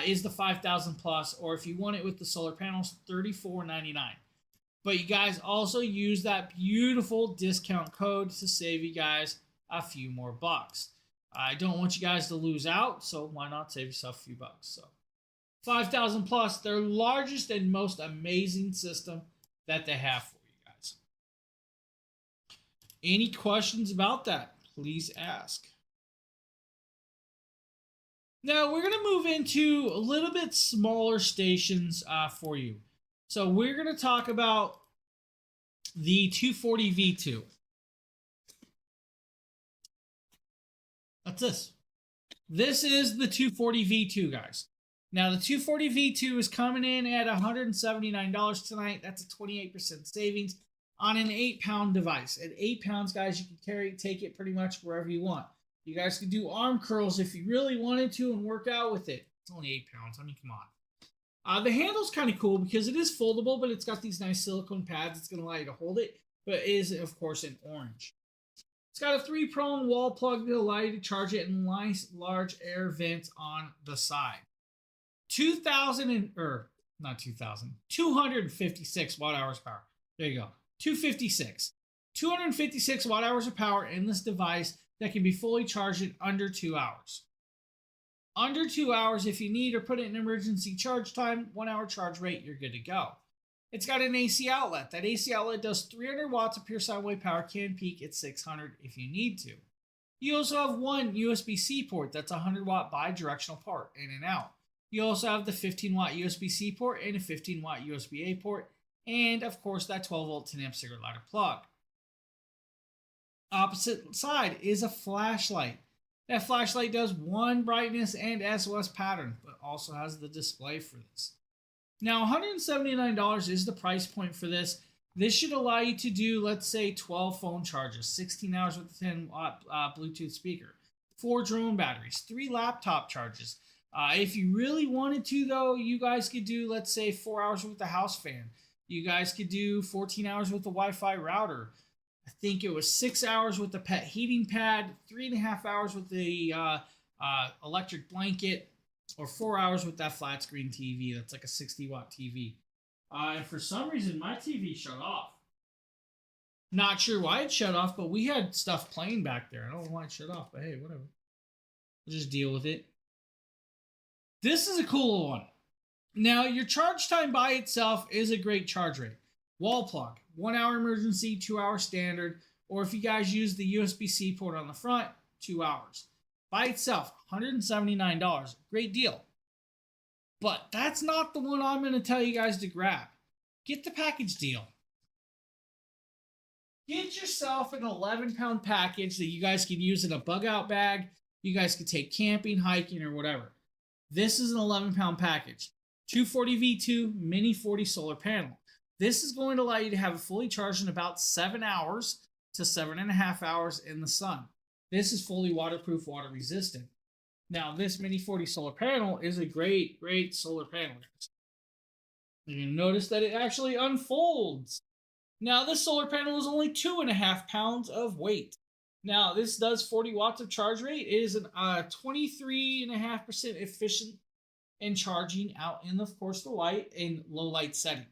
is the 5000 plus, or if you want it with the solar panels, $34.99. But you guys also use that beautiful discount code to save you guys a few more bucks. I don't want you guys to lose out, so why not save yourself a few bucks? So 5000 plus, their largest and most amazing system that they have for you guys. Any questions about that? Please ask. Now we're going to move into a little bit smaller stations for you. So we're going to talk about the 240 V2. That's this. This is the 240 V2, guys. Now the 240 V2 is coming in at $179 tonight. That's a 28% savings on an 8-pound device. At 8 pounds, guys, you can take it pretty much wherever you want. You guys can do arm curls if you really wanted to and work out with it. It's only 8 pounds. I mean, come on. The handle's kind of cool because it is foldable, but it's got these nice silicone pads. It's going to allow you to hold it, but it is, of course, in orange. It's got a 3-prong wall plug that allow you to charge it and nice large air vents on the side. 256 watt hours power. There you go. 256 watt hours of power in this device that can be fully charged in under 2 hours. Under 2 hours, if you need or put it in emergency charge time, 1 hour charge rate, you're good to go. It's got an AC outlet. That AC outlet does 300 watts of pure sine wave power, can peak at 600 if you need to. You also have one USB-C port that's a 100 watt bi-directional port in and out. You also have the 15 watt USB-C port and a 15 watt USB-A port, and of course that 12 volt 10 amp cigarette lighter plug. Opposite side is a flashlight. That flashlight does one brightness and SOS pattern, but also has the display for this. Now, $179 is the price point for this. This should allow you to do, let's say, 12 phone charges, 16 hours with a 10 watt Bluetooth speaker, 4 drone batteries, 3 laptop charges. If you really wanted to, though, you guys could do, let's say, 4 hours with the house fan. You guys could do 14 hours with the Wi-Fi router. I think it was 6 hours with the pet heating pad, 3.5 hours with the electric blanket, or 4 hours with that flat screen TV. That's like a 60 watt TV. And for some reason, my TV shut off. Not sure why it shut off, but we had stuff playing back there. I don't know why it shut off, but hey, whatever. We'll just deal with it. This is a cool one. Now, your charge time by itself is a great charge rate. Wall plug, 1 hour emergency, 2 hour standard, or if you guys use the USB-C port on the front, 2 hours. By itself, $179. Great deal. But that's not the one I'm going to tell you guys to grab. Get the package deal. Get yourself an 11-pound package that you guys could use in a bug out bag. You guys could take camping, hiking, or whatever. This is an 11-pound package. 240V2 mini 40 solar panel. This is going to allow you to have it fully charged in about 7 hours to 7.5 hours in the sun. This is fully waterproof, water resistant. Now, this mini 40 solar panel is a great solar panel. You're going to notice that it actually unfolds. Now, this solar panel is only 2.5 pounds of weight. Now, this does 40 watts of charge rate. It is a 23.5% efficient in charging out in, of course, the light in low light setting.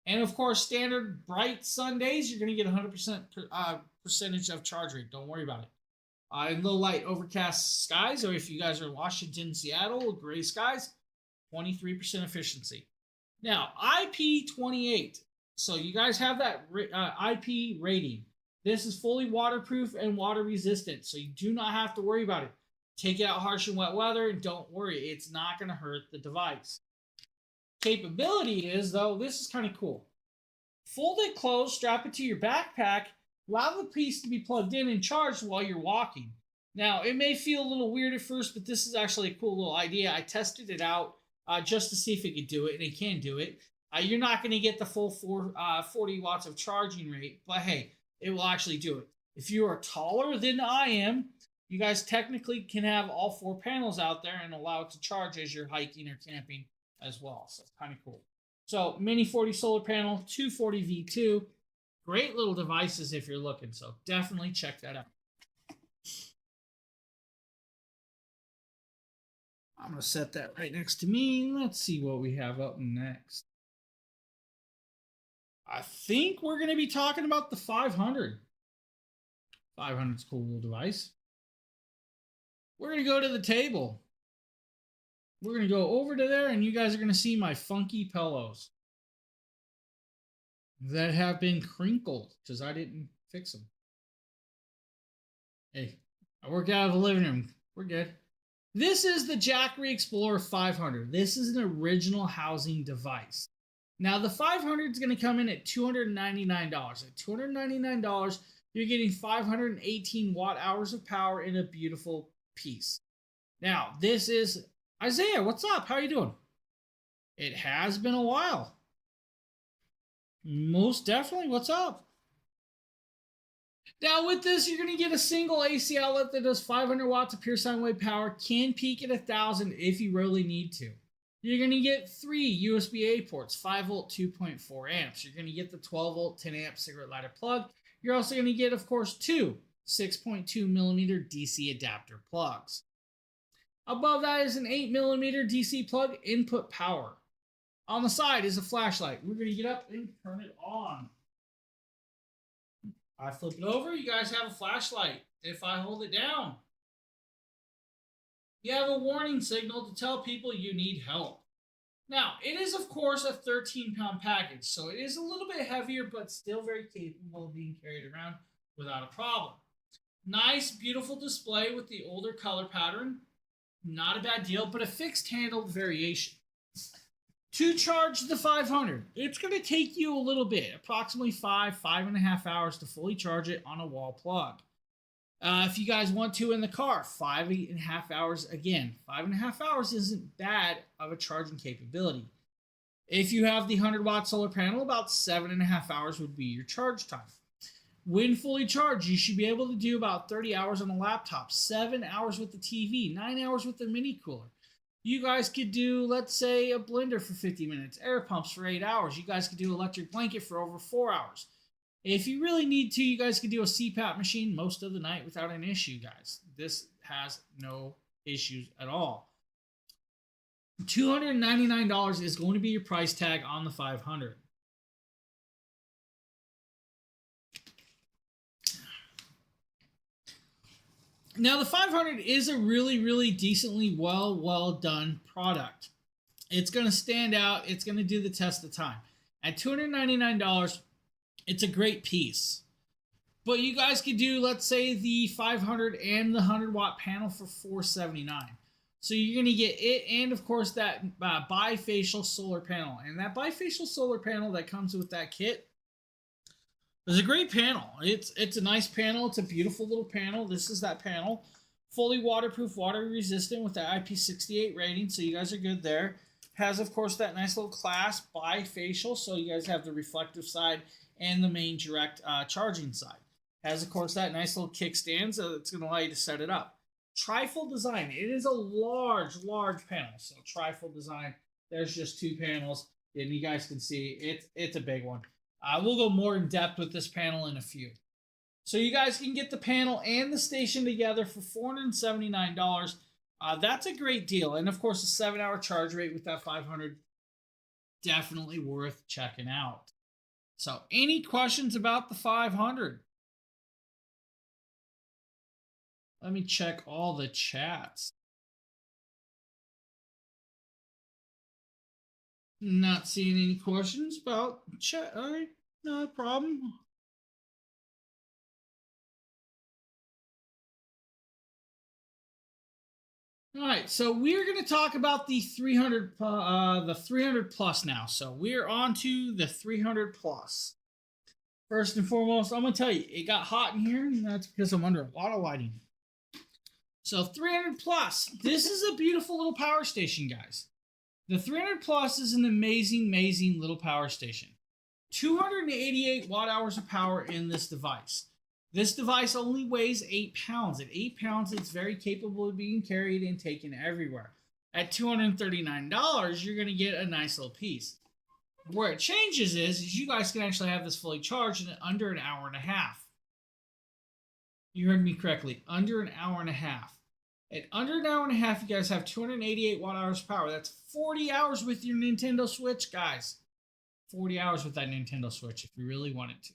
And, of course, standard bright sun days, you're going to get 100% percentage of charge rate. Don't worry about it. In low light overcast skies, or if you guys are in Washington, Seattle, gray skies, 23% efficiency. Now, IP28. So you guys have that IP rating. This is fully waterproof and water resistant, so you do not have to worry about it. Take it out harsh and wet weather, and don't worry, it's not going to hurt the device. Capability is, though, this is kind of cool. Fold it closed, strap it to your backpack, allow the piece to be plugged in and charged while you're walking. Now, it may feel a little weird at first, but this is actually a cool little idea. I tested it out just to see if it could do it, and it can do it. You're not going to get the full 40 watts of charging rate, but hey, it will actually do it. If you are taller than I am, you guys technically can have all 4 panels out there and allow it to charge as you're hiking or camping as well. So it's kind of cool. So mini 40 solar panel, 240V2. Great little devices if you're looking. So definitely check that out. I'm going to set that right next to me. Let's see what we have up next. I think we're going to be talking about the 500. 500 is a cool little device. We're going to go to the table. We're going to go over to there, and you guys are going to see my funky pillows that have been crinkled because I didn't fix them. Hey, I work out of the living room. We're good. This is the Jackery Explorer 500. This is an original housing device. Now, the 500 is going to come in at $299. At $299, you're getting 518 watt hours of power in a beautiful piece. Now, this is Isaiah. What's up? How are you doing? It has been a while. Most definitely. What's up? Now, with this, you're going to get a single AC outlet that does 500 watts of pure sine wave power, can peak at 1,000 if you really need to. You're going to get 3 USB-A ports, 5 volt, 2.4 amps. You're going to get the 12 volt, 10 amp cigarette lighter plug. You're also going to get, of course, 2 6.2 millimeter DC adapter plugs. Above that is an 8 millimeter DC plug input power. On the side is a flashlight. We're going to get up and turn it on. I flip it over, you guys have a flashlight. If I hold it down, you have a warning signal to tell people you need help. Now, it is, of course, a 13-pound package, so it is a little bit heavier, but still very capable of being carried around without a problem. Nice, beautiful display with the older color pattern. Not a bad deal, but a fixed handle variation. To charge the 500, it's going to take you a little bit, approximately 5.5 hours to fully charge it on a wall plug. If you guys want to in the car, 5.5 hours again. 5.5 hours isn't bad of a charging capability. If you have the 100 watt solar panel, about 7.5 hours would be your charge time. When fully charged, you should be able to do about 30 hours on a laptop, 7 hours with the TV, 9 hours with the mini cooler. You guys could do, let's say, a blender for 50 minutes, air pumps for 8 hours. You guys could do electric blanket for over 4 hours. If you really need to, you guys could do a CPAP machine most of the night without an issue, guys. This has no issues at all. $299 is going to be your price tag on the 500. Now, the 500 is a really decently well done product. It's going to stand out. It's going to do the test of time. At $299, it's a great piece. But you guys could do, let's say, the 500 and the 100 watt panel for $479. So you're going to get it and, of course, that bifacial solar panel. And that bifacial solar panel that comes with that kit, It's a great panel. It's a nice panel. It's a beautiful little panel. This is that panel. Fully waterproof, water resistant with the IP68 rating, so you guys are good there. Has, of course, that nice little clasp bifacial, so you guys have the reflective side and the main direct charging side. Has, of course, that nice little kickstand, so it's going to allow you to set it up. Trifold design. It is a large panel. So trifold design. There's just two panels, and you guys can see it's a big one. We'll go more in depth with this panel in a few. So you guys can get the panel and the station together for $479. That's a great deal. And of course, a 7-hour charge rate with that 500, definitely worth checking out. So any questions about the 500? Let me check all the chats. Not seeing any questions about chat. All right, no problem. All right, so we're going to talk about the 300 plus now. So we're on to the 300 plus. First and foremost, I'm going to tell you, it got hot in here, and that's because I'm under a lot of lighting. So 300 plus, this is a beautiful little power station, guys. The 300 plus is an amazing little power station. 288 watt hours of power in this device. This device only weighs 8 pounds. At 8 pounds, it's very capable of being carried and taken everywhere. At $239, you're going to get a nice little piece. Where it changes is you guys can actually have this fully charged in under an hour and a half. You heard me correctly, under an hour and a half. At under an hour and a half, you guys have 288 watt hours of power. That's 40 hours with your Nintendo Switch, guys. 40 hours with that Nintendo Switch if you really wanted to.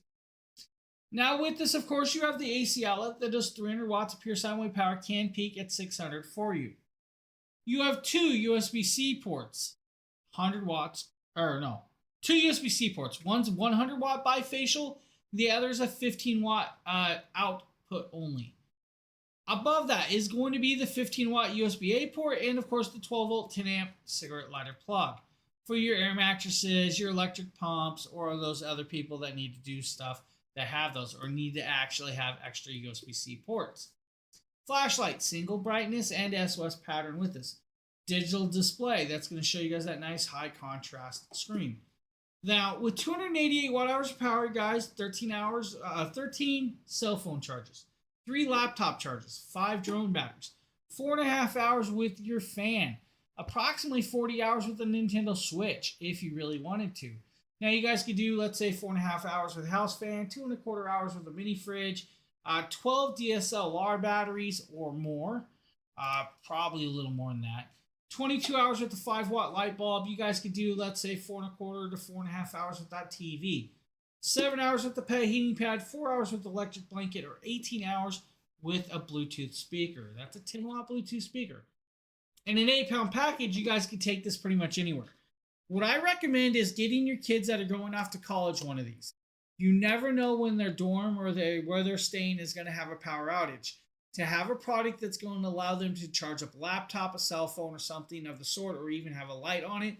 Now with this, of course, you have the AC outlet that does 300 watts of pure sine wave power, can peak at 600 for you. You have two USB-C ports, 100 watts, or no, two USB-C ports. One's 100 watt bifacial, the other is a 15 watt output only. Above that is going to be the 15 watt USB-A port and of course the 12 volt 10 amp cigarette lighter plug for your air mattresses, your electric pumps, or those other people that need to do stuff that have those or need to actually have extra USB-C ports. Flashlight, single brightness and SOS pattern with this. Digital display, that's going to show you guys that nice high contrast screen. Now, with 288 watt hours of power, guys, 13 cell phone charges, 3 laptop charges, 5 drone batteries, 4.5 hours with your fan, approximately 40 hours with the Nintendo Switch if you really wanted to. Now you guys could do, let's say, 4.5 hours with a house fan, 2.25 hours with a mini fridge, 12 DSLR batteries or more, probably a little more than that. 22 hours with the 5 watt light bulb. You guys could do, let's say, 4.25 to 4.5 hours with that TV. 7 hours with the pay heating pad, 4 hours with the electric blanket, or 18 hours with a Bluetooth speaker. That's a 10 watt Bluetooth speaker. In an 8-pound package, you guys can take this pretty much anywhere. What I recommend is getting your kids that are going off to college one of these. You never know when their dorm or where they're staying is going to have a power outage. To have a product that's going to allow them to charge up a laptop, a cell phone, or something of the sort, or even have a light on it,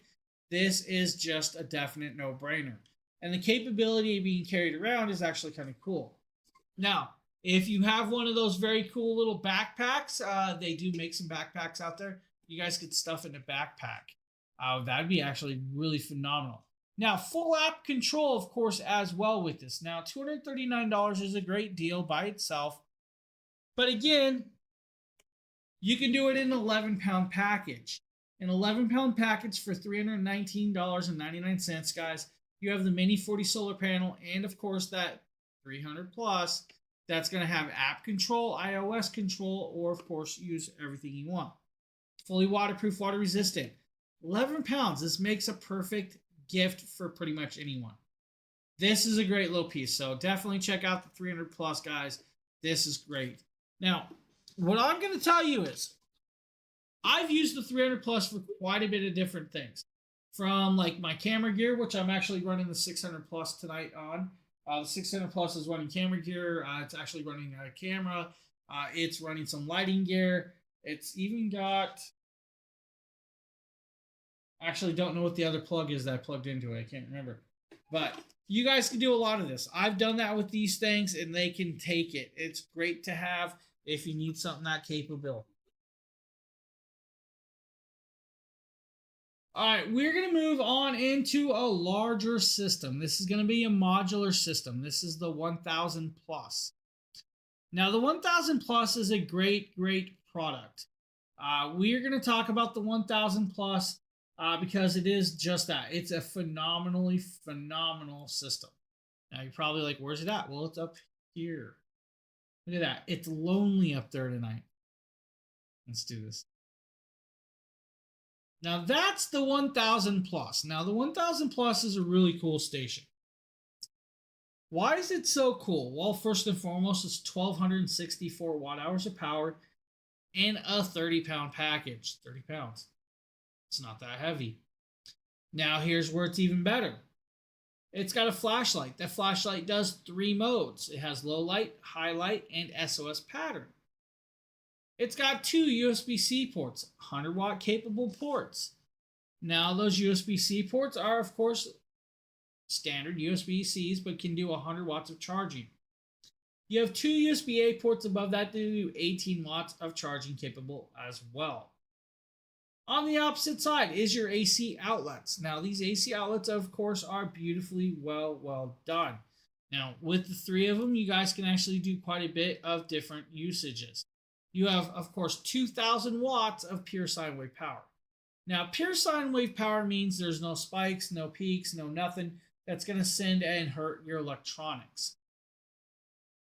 this is just a definite no-brainer. And the capability of being carried around is actually kind of cool. Now, if you have one of those very cool little backpacks, they do make some backpacks out there. You guys could stuff in a backpack. That'd be actually really phenomenal. Now, full app control, of course, as well with this. Now, $239 is a great deal by itself. But again, you can do it in an 11-pound package. An 11-pound package for $319.99, guys. You have the Mini 40 solar panel and, of course, that 300 plus. That's going to have app control, iOS control, or, of course, use everything you want. Fully waterproof, water resistant. 11 pounds. This makes a perfect gift for pretty much anyone. This is a great little piece. So definitely check out the 300 plus, guys. This is great. Now, what I'm going to tell you is I've used the 300 plus for quite a bit of different things. From like my camera gear, which I'm actually running the 600 plus tonight on. The 600 plus is running camera gear. It's actually running a camera. It's running some lighting gear. It's even got... Actually don't know what the other plug is that I plugged into it. I can't remember. But you guys can do a lot of this. I've done that with these things, and they can take it. It's great to have if you need something that capable. All right, we're going to move on into a larger system. This is going to be a modular system. This is the 1000 plus. Now, the 1000 plus is a great, great product. We are going to talk about the 1000 plus because it is just that. It's a phenomenally phenomenal system. Now, you're probably like, where's it at? Well, it's up here. Look at that. It's lonely up there tonight. Let's do this. Now that's the 1000 plus. Now the 1000 plus is a really cool station. Why is it so cool? Well, first and foremost, it's 1264 watt hours of power in a 30-pound package. 30 pounds. It's not that heavy. Now here's where it's even better. It's got a flashlight. That flashlight does 3 modes. It has low light, high light, and SOS pattern. It's got 2 USB-C ports, 100 watt capable ports. Now those USB-C ports are of course standard USB-Cs, but can do 100 watts of charging. You have 2 USB-A ports above that to do 18 watts of charging capable as well. On the opposite side is your AC outlets. Now these AC outlets of course are beautifully well done. Now with the 3 of them, you guys can actually do quite a bit of different usages. You have, of course, 2000 watts of pure sine wave power. Now, pure sine wave power means there's no spikes, no peaks, no nothing that's going to send and hurt your electronics.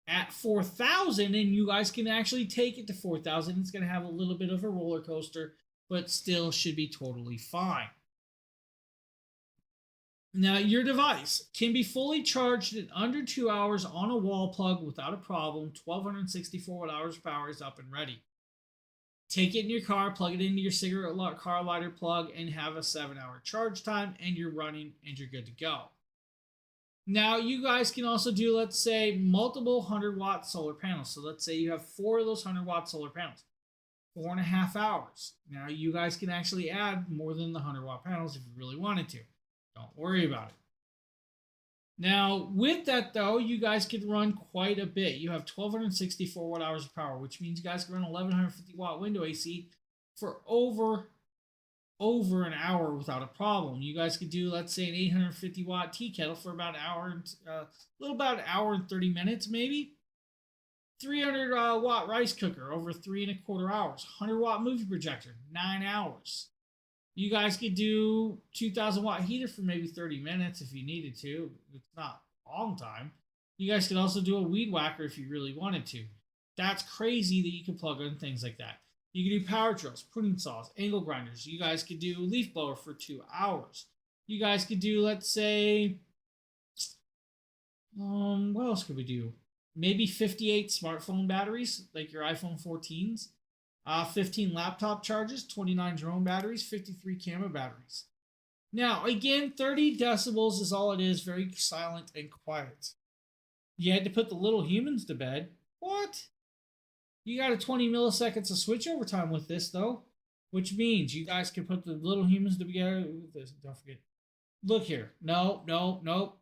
At 4000, and you guys can actually take it to 4000, it's going to have a little bit of a roller coaster, but still should be totally fine. Now, your device can be fully charged in under 2 hours on a wall plug without a problem. 1264 watt hours of power is up and ready. Take it in your car, plug it into your cigarette car lighter plug, and have a 7-hour charge time, and you're running and you're good to go. Now, you guys can also do, let's say, multiple 100-watt solar panels. So let's say you have 4 of those 100-watt solar panels. 4.5 hours. Now, you guys can actually add more than the 100-watt panels if you really wanted to. Don't worry about it. Now, with that though, you guys could run quite a bit. You have 1264 watt hours of power, which means you guys can run 1150 watt window AC for over an hour without a problem. You guys could do, let's say, an 850 watt tea kettle for about an hour, about an hour and 30 minutes, maybe. 300 watt rice cooker over 3.25 hours. 100 watt movie projector, 9 hours. You guys could do 2000 watt heater for maybe 30 minutes if you needed to. It's not a long time. You guys could also do a weed whacker if you really wanted to. That's crazy that you can plug in things like that. You can do power drills, pruning saws, angle grinders. You guys could do leaf blower for 2 hours. You guys could do, let's say, what else could we do? Maybe 58 smartphone batteries, like your iPhone 14s. 15 laptop charges, 29 drone batteries, 53 camera batteries. Now, again, 30 decibels is all it is, very silent and quiet. You had to put the little humans to bed. What? You got a 20 milliseconds of switchover time with this, though, which means you guys can put the little humans together. Don't forget. Look here. No.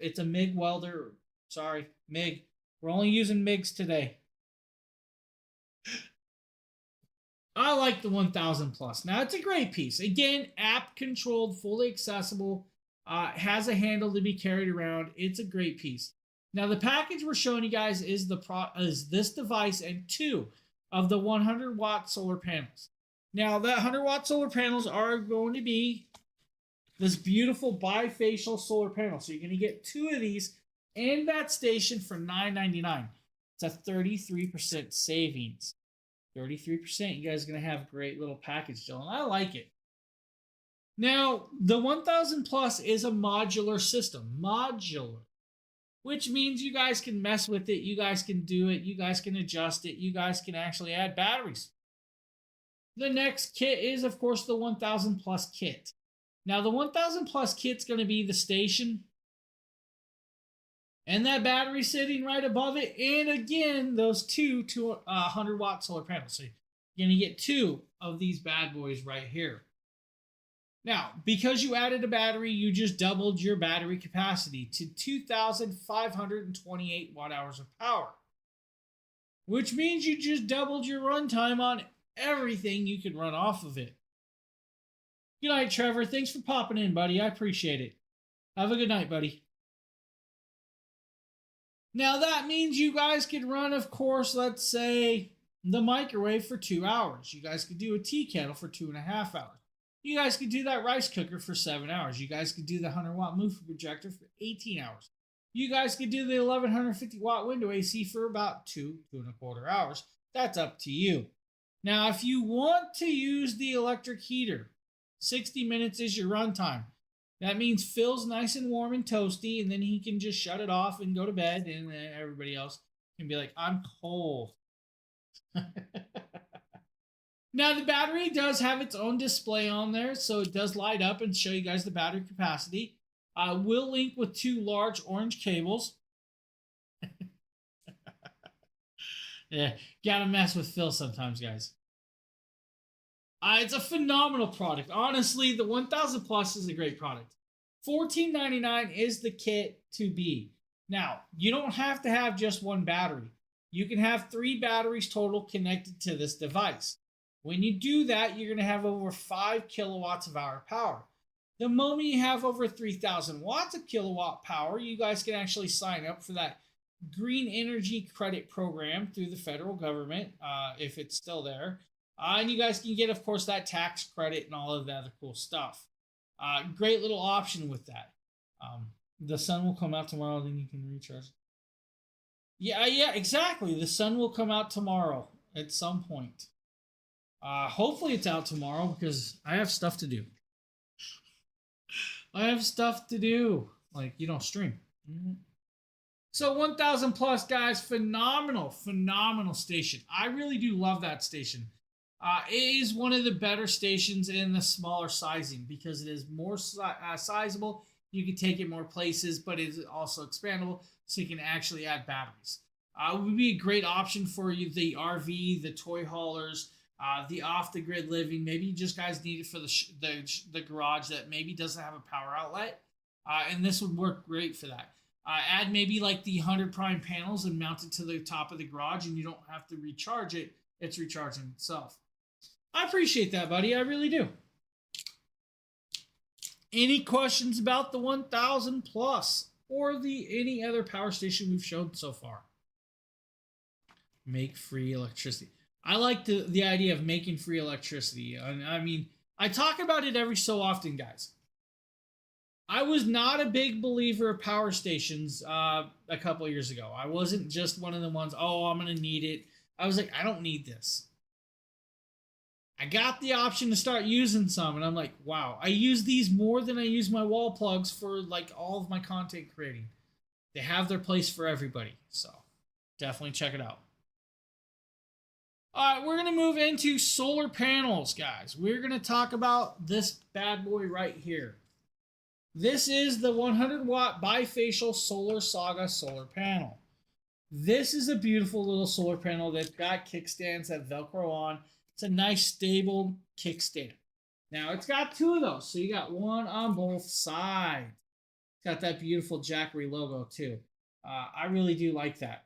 It's a MIG welder. Sorry, MIG. We're only using MIGs today. I like the 1000 plus. Now, it's a great piece. Again, app controlled, fully accessible, has a handle to be carried around. It's a great piece. Now, the package we're showing you guys is this device and 2 of the 100 watt solar panels. Now, that 100 watt solar panels are going to be this beautiful bifacial solar panel. So you're going to get 2 of these and that station for $9.99. It's a 33% savings. 33%. You guys are going to have a great little package, Dylan. I like it. Now, the 1000 plus is a modular system. Modular. Which means you guys can mess with it. You guys can do it. You guys can adjust it. You guys can actually add batteries. The next kit is, of course, the 1000 plus kit. Now, the 1000 plus kit's going to be the station and that battery sitting right above it. And again, those 2 100 watt solar panels. So you're going to get 2 of these bad boys right here. Now, because you added a battery, you just doubled your battery capacity to 2,528 watt hours of power, which means you just doubled your runtime on everything you can run off of it. Good night, Trevor. Thanks for popping in, buddy. I appreciate it. Have a good night, buddy. Now, that means you guys could run, of course, let's say the microwave for 2 hours. You guys could do a tea kettle for 2.5 hours. You guys could do that rice cooker for 7 hours. You guys could do the 100-watt movie projector for 18 hours. You guys could do the 1150-watt window AC for about 2.25 hours. That's up to you. Now, if you want to use the electric heater, 60 minutes is your runtime. That means Phil's nice and warm and toasty, and then he can just shut it off and go to bed, and then everybody else can be like, I'm cold. Now, the battery does have its own display on there, so it does light up and show you guys the battery capacity. Will link with 2 large orange cables. Yeah, gotta mess with Phil sometimes, guys. It's a phenomenal product. Honestly, the 1000 Plus is a great product. $14.99 is the kit to be. Now, you don't have to have just one battery. You can have 3 batteries total connected to this device. When you do that, you're going to have over 5 kilowatts of hour power. The moment you have over 3,000 watts of kilowatt power, you guys can actually sign up for that green energy credit program through the federal government, if it's still there. And you guys can get, of course, that tax credit and all of that other cool stuff. Great little option with that. The sun will come out tomorrow, then you can recharge. Yeah, exactly. The sun will come out tomorrow at some point. Hopefully it's out tomorrow because I have stuff to do. Like, stream. Mm-hmm. So 1000 Plus, guys, phenomenal station. I really do love that station. It is one of the better stations in the smaller sizing because it is more sizable. You can take it more places, but it is also expandable, so you can actually add batteries. It would be a great option for you, the RV, the toy haulers, the off-the-grid living. Maybe you just guys need it for the garage that maybe doesn't have a power outlet, and this would work great for that. Add maybe like the 100 prime panels and mount it to the top of the garage, and you don't have to recharge it. It's recharging itself. I appreciate that, buddy. I really do. Any questions about the 1000 Plus or any other power station we've shown so far? Make free electricity. I like the idea of making free electricity. I mean, I talk about it every so often, guys. I was not a big believer of power stations a couple of years ago. I wasn't just one of the ones, I'm going to need it. I was like, I don't need this. I got the option to start using some, and I'm like, wow, I use these more than I use my wall plugs for like all of my content creating. They have their place for everybody, so definitely check it out. All right, we're going to move into solar panels, guys. We're going to talk about this bad boy right here. This is the 100-watt bifacial Solar Saga solar panel. This is a beautiful little solar panel that's got kickstands that Velcro on. It's a nice, stable kickstand. Now, it's got 2 of those, so you got one on both sides. It's got that beautiful Jackery logo, too. I really do like that.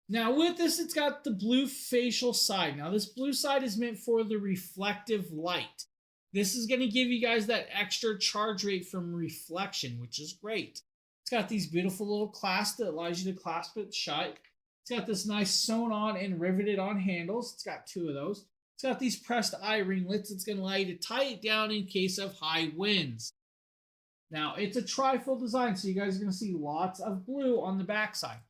Now, with this, it's got the blue facial side. Now, this blue side is meant for the reflective light. This is going to give you guys that extra charge rate from reflection, which is great. It's got these beautiful little clasps that allows you to clasp it shut. It's got this nice sewn on and riveted on handles. It's got 2 of those. It's got these pressed eye ringlets. It's going to allow you to tie it down in case of high winds. Now, it's a trifold design, so you guys are going to see lots of blue on the backside.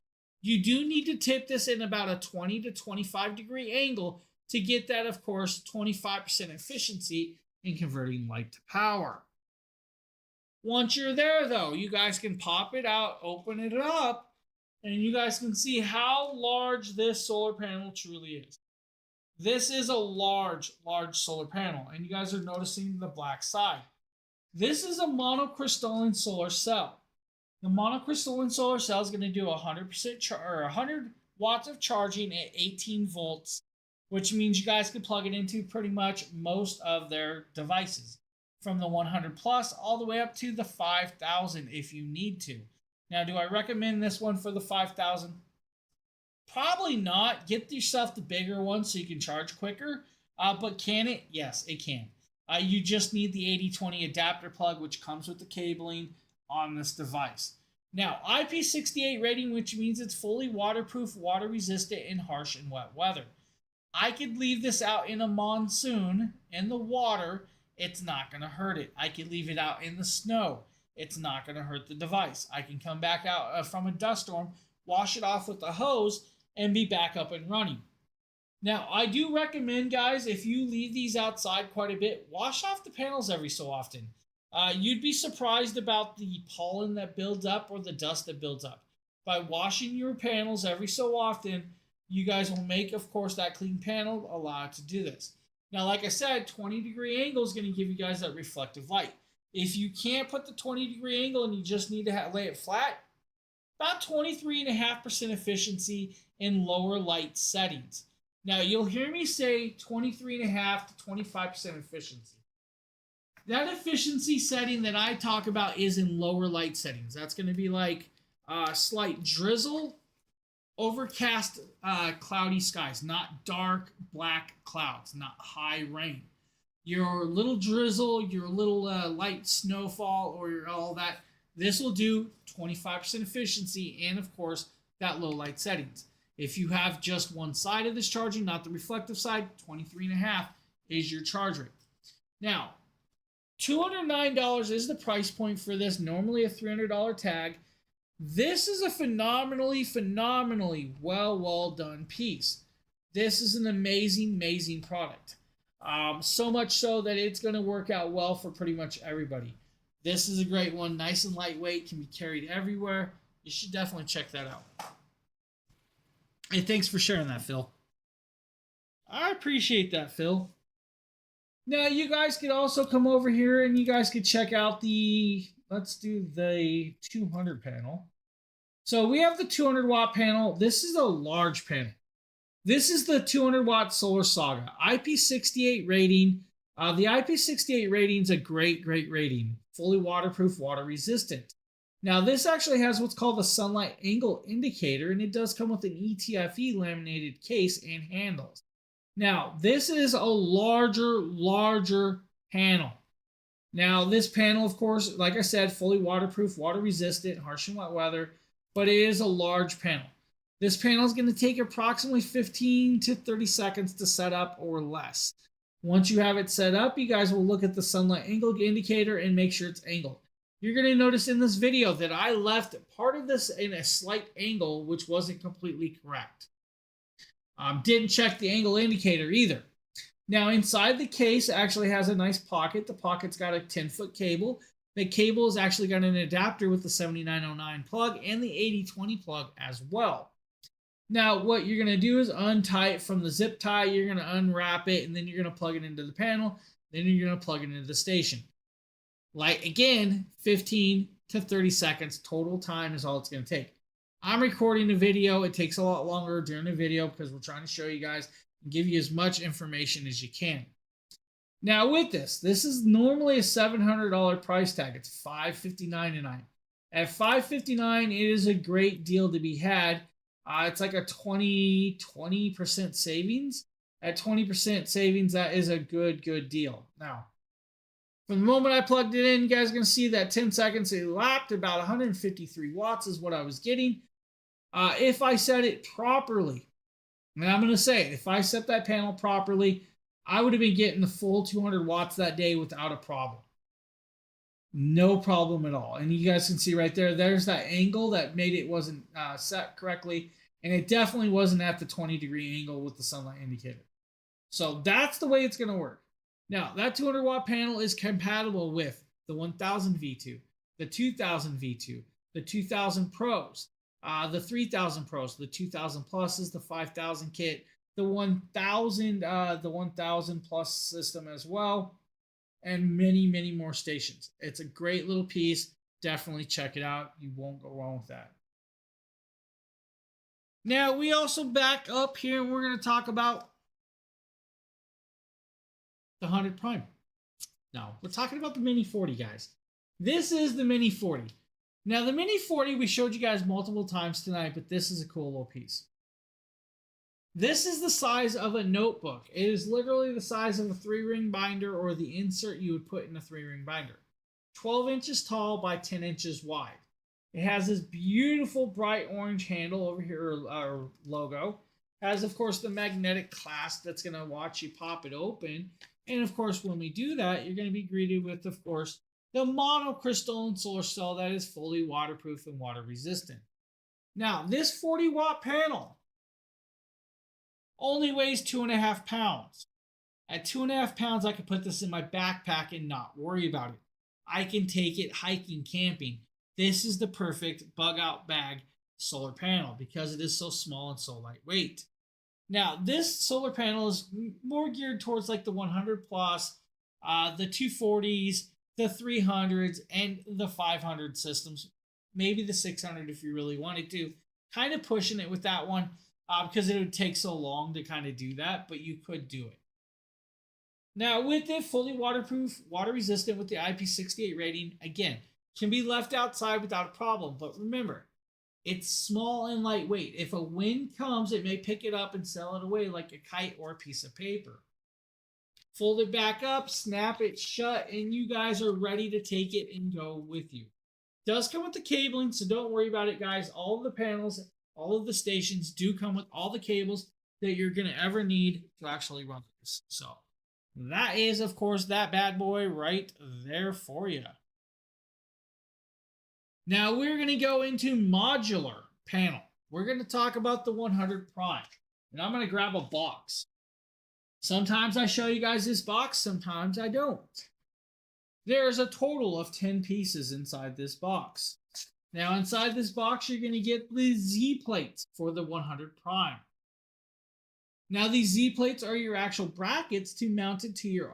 You do need to tip this in about a 20 to 25 degree angle to get that, of course, 25% efficiency in converting light to power. Once you're there, though, you guys can pop it out, open it up, and you guys can see how large this solar panel truly is. This is a large solar panel, and you guys are noticing the black side. This is a monocrystalline solar cell. The monocrystalline solar cell is going to do 100 watts of charging at 18 volts, which means you guys can plug it into pretty much most of their devices. from the 100 plus all the way up to the 5,000 if you need to. Now, do I recommend this one for the 5,000? Probably not. Get yourself the bigger one so you can charge quicker. But can it? Yes, it can. You just need the 8020 adapter plug, which comes with the cabling on this device. Now, IP68 rating, which means it's fully waterproof, water resistant in harsh and wet weather. I could leave this out in a monsoon in the water. It's not going to hurt it. I could leave it out in the snow. It's not going to hurt the device. I can come back out from a dust storm, wash it off with a hose, and be back up and running. Now, I do recommend, guys, if you leave these outside quite a bit, wash off the panels every so often. You'd be surprised about the pollen that builds up or the dust that builds up. By washing your panels every so often, you guys will make, of course, that clean panel allow it to do this. Now, like I said, 20-degree angle is going to give you guys that reflective light. If you can't put the 20-degree angle and you just need to lay it flat, about 23.5% efficiency in lower light settings. Now, you'll hear me say 23.5 to 25% efficiency. That efficiency setting that I talk about is in lower light settings. That's going to be like slight drizzle, overcast, cloudy skies, not dark black clouds, not high rain. Your little drizzle, your little light snowfall, or all that, this will do 25% efficiency and, of course, that low light settings. If you have just one side of this charging, not the reflective side, 23.5 is your charge rate. Now, $209 is the price point for this, normally a $300 tag. This is a phenomenally well done piece. This is an amazing product. So much so that it's going to work out well for pretty much everybody. This is a great one, nice and lightweight, can be carried everywhere. You should definitely check that out. Hey, thanks for sharing that, Phil. I appreciate that, Phil. Now, you guys could also come over here and you guys could check out let's do the 200 panel. So we have the 200 watt panel. This is a large panel. This is the 200 watt Solar Saga. IP68 rating. The IP68 rating is a great rating. Fully waterproof, water resistant. Now, this actually has what's called the sunlight angle indicator, and it does come with an ETFE laminated case and handles. Now, this is a larger panel. Now, this panel, of course, like I said, fully waterproof, water resistant, harsh and wet weather, but it is a large panel. This panel is going to take approximately 15 to 30 seconds to set up or less. Once you have it set up, you guys will look at the sunlight angle indicator and make sure it's angled. You're going to notice in this video that I left part of this in a slight angle, which wasn't completely correct. Didn't check the angle indicator either. Now, inside the case actually has a nice pocket. The pocket's got a 10-foot cable. The cable has actually got an adapter with the 7909 plug and the 8020 plug as well. Now, what you're going to do is untie it from the zip tie. You're going to unwrap it, and then you're going to plug it into the panel. Then you're going to plug it into the station. Like, again, 15 to 30 seconds total time is all it's going to take. I'm recording the video. It takes a lot longer during the video because we're trying to show you guys and give you as much information as you can. Now, with this is normally a $700 price tag. It's $559.99. At $559, it is a great deal to be had. It's like a 20% savings. At 20% savings, that is a good deal. Now, from the moment I plugged it in, you guys are going to see that 10 seconds elapsed. About 153 watts is what I was getting. If I set it properly, and I'm going to say it, if I set that panel properly, I would have been getting the full 200 watts that day without a problem. No problem at all. And you guys can see right there, there's that angle that made it wasn't set correctly. And it definitely wasn't at the 20-degree angle with the sunlight indicator. So that's the way it's going to work. Now, that 200 watt panel is compatible with the 1000 V2, the 2000 V2, the 2000 Pros, the 3000 Pros, the 2000 Pluses, the 5000 kit, the 1000 Plus system as well, and many more stations. It's a great little piece. Definitely check it out. You won't go wrong with that. Now, we also back up here and we're going to talk about the 100 Prime. No, we're talking about the Mini 40, guys. This is the Mini 40. Now, the Mini 40 we showed you guys multiple times tonight, but this is a cool little piece. This is the size of a notebook. It is literally the size of a 3-ring binder or the insert you would put in a 3-ring binder. 12 inches tall by 10 inches wide. It has this beautiful bright orange handle over here, our logo. It has, of course, the magnetic clasp that's going to watch you pop it open. And, of course, when we do that, you're going to be greeted with, of course, the monocrystalline solar cell that is fully waterproof and water resistant. Now, this 40-watt panel only weighs 2.5 pounds. At 2.5 pounds, I can put this in my backpack and not worry about it. I can take it hiking, camping. This is the perfect bug out bag solar panel because it is so small and so lightweight. Now, this solar panel is more geared towards like the 100 plus, the 240s, the 300s, and the 500 systems. Maybe the 600 if you really wanted to. Kind of pushing it with that one because it would take so long to kind of do that, but you could do it. Now, with it fully waterproof, water resistant with the IP68 rating, again, can be left outside without a problem. But remember, it's small and lightweight. If a wind comes, it may pick it up and sail it away like a kite or a piece of paper. Fold it back up, snap it shut, and you guys are ready to take it and go with you. It does come with the cabling, so don't worry about it, guys. All of the panels, all of the stations do come with all the cables that you're going to ever need to actually run this. So that is, of course, that bad boy right there for you. Now we're going to go into modular panel. We're going to talk about the 100 Prime. And I'm going to grab a box. Sometimes I show you guys this box, sometimes I don't. There's a total of 10 pieces inside this box. Now inside this box, you're going to get the Z plates for the 100 Prime. Now these Z plates are your actual brackets to mount it to your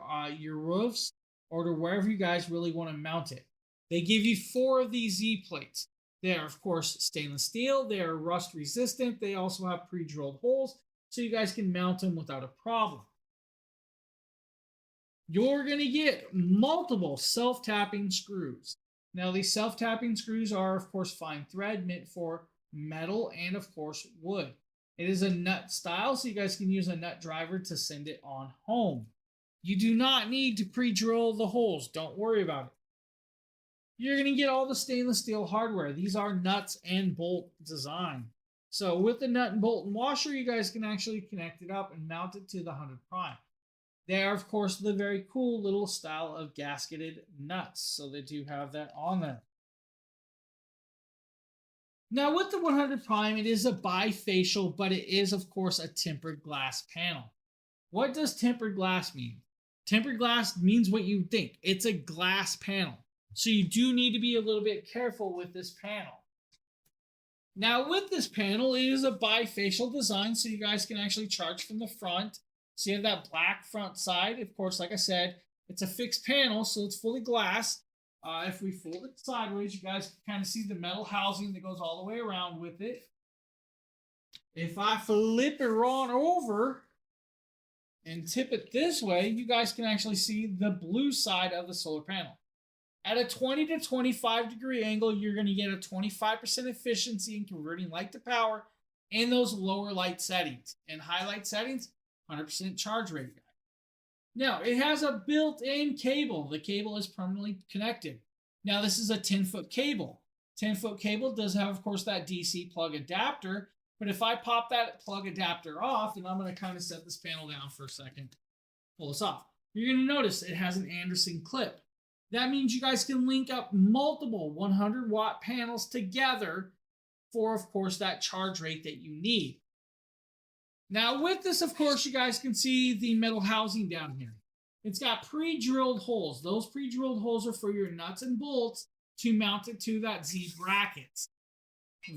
roofs or to wherever you guys really want to mount it. They give you 4 of these Z plates. They are, of course, stainless steel. They are rust resistant. They also have pre-drilled holes, so you guys can mount them without a problem. You're going to get multiple self-tapping screws. Now, these self-tapping screws are, of course, fine thread meant for metal and, of course, wood. It is a nut style, so you guys can use a nut driver to send it on home. You do not need to pre-drill the holes. Don't worry about it. You're going to get all the stainless steel hardware. These are nuts and bolt design. So with the nut and bolt and washer, you guys can actually connect it up and mount it to the 100 Prime. They are, of course, the very cool little style of gasketed nuts. So they do have that on there. Now with the 100 Prime, it is a bifacial, but it is, of course, a tempered glass panel. What does tempered glass mean? Tempered glass means what you think. It's a glass panel. So you do need to be a little bit careful with this panel. Now with this panel, it is a bifacial design, so you guys can actually charge from the front. So you have that black front side. Of course, like I said, it's a fixed panel, so it's fully glass. If we fold it sideways, you guys can kind of see the metal housing that goes all the way around with it. If I flip it on over and tip it this way, you guys can actually see the blue side of the solar panel. At a 20 to 25 degree angle, you're going to get a 25% efficiency in converting light to power in those lower light settings. And high light settings, 100% charge rate. Now, it has a built-in cable. The cable is permanently connected. Now, this is a 10-foot cable. 10-foot cable does have, of course, that DC plug adapter. But if I pop that plug adapter off, and I'm going to kind of set this panel down for a second, pull this off, you're going to notice it has an Anderson clip. That means you guys can link up multiple 100-watt panels together for, of course, that charge rate that you need. Now, with this, of course, you guys can see the metal housing down here. It's got pre-drilled holes. Those pre-drilled holes are for your nuts and bolts to mount it to that Z brackets.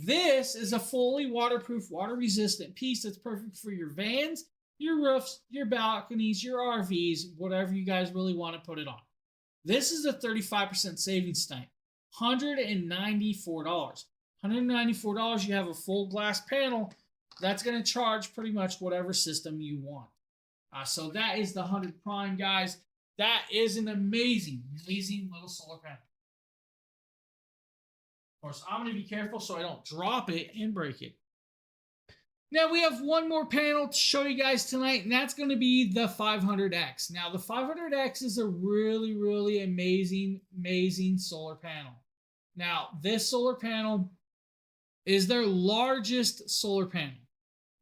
This is a fully waterproof, water-resistant piece that's perfect for your vans, your roofs, your balconies, your RVs, whatever you guys really want to put it on. This is a 35% savings tonight. $194. $194, you have a full glass panel. That's going to charge pretty much whatever system you want. So that is the 100 Prime, guys. That is an amazing, amazing little solar panel. Of course, I'm going to be careful so I don't drop it and break it. Now we have one more panel to show you guys tonight, and that's going to be the 500X. Now the 500X is a really, really amazing, amazing solar panel. Now this solar panel is their largest solar panel.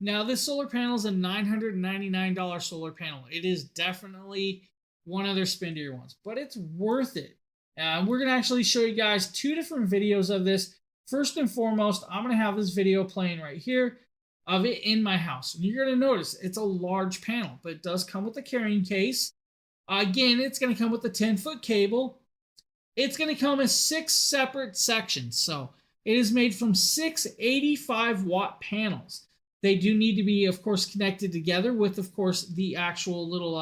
Now this solar panel is a $999 solar panel. It is definitely one of their spendier ones, but it's worth it. We're going to actually show you guys two different videos of this. First and foremost, I'm going to have this video playing right here of it in my house. And you're going to notice it's a large panel, but it does come with a carrying case. Again, it's going to come with a 10-foot cable. It's going to come in 6 separate sections. So it is made from 6 85-watt panels. They do need to be, of course, connected together with, of course, the actual little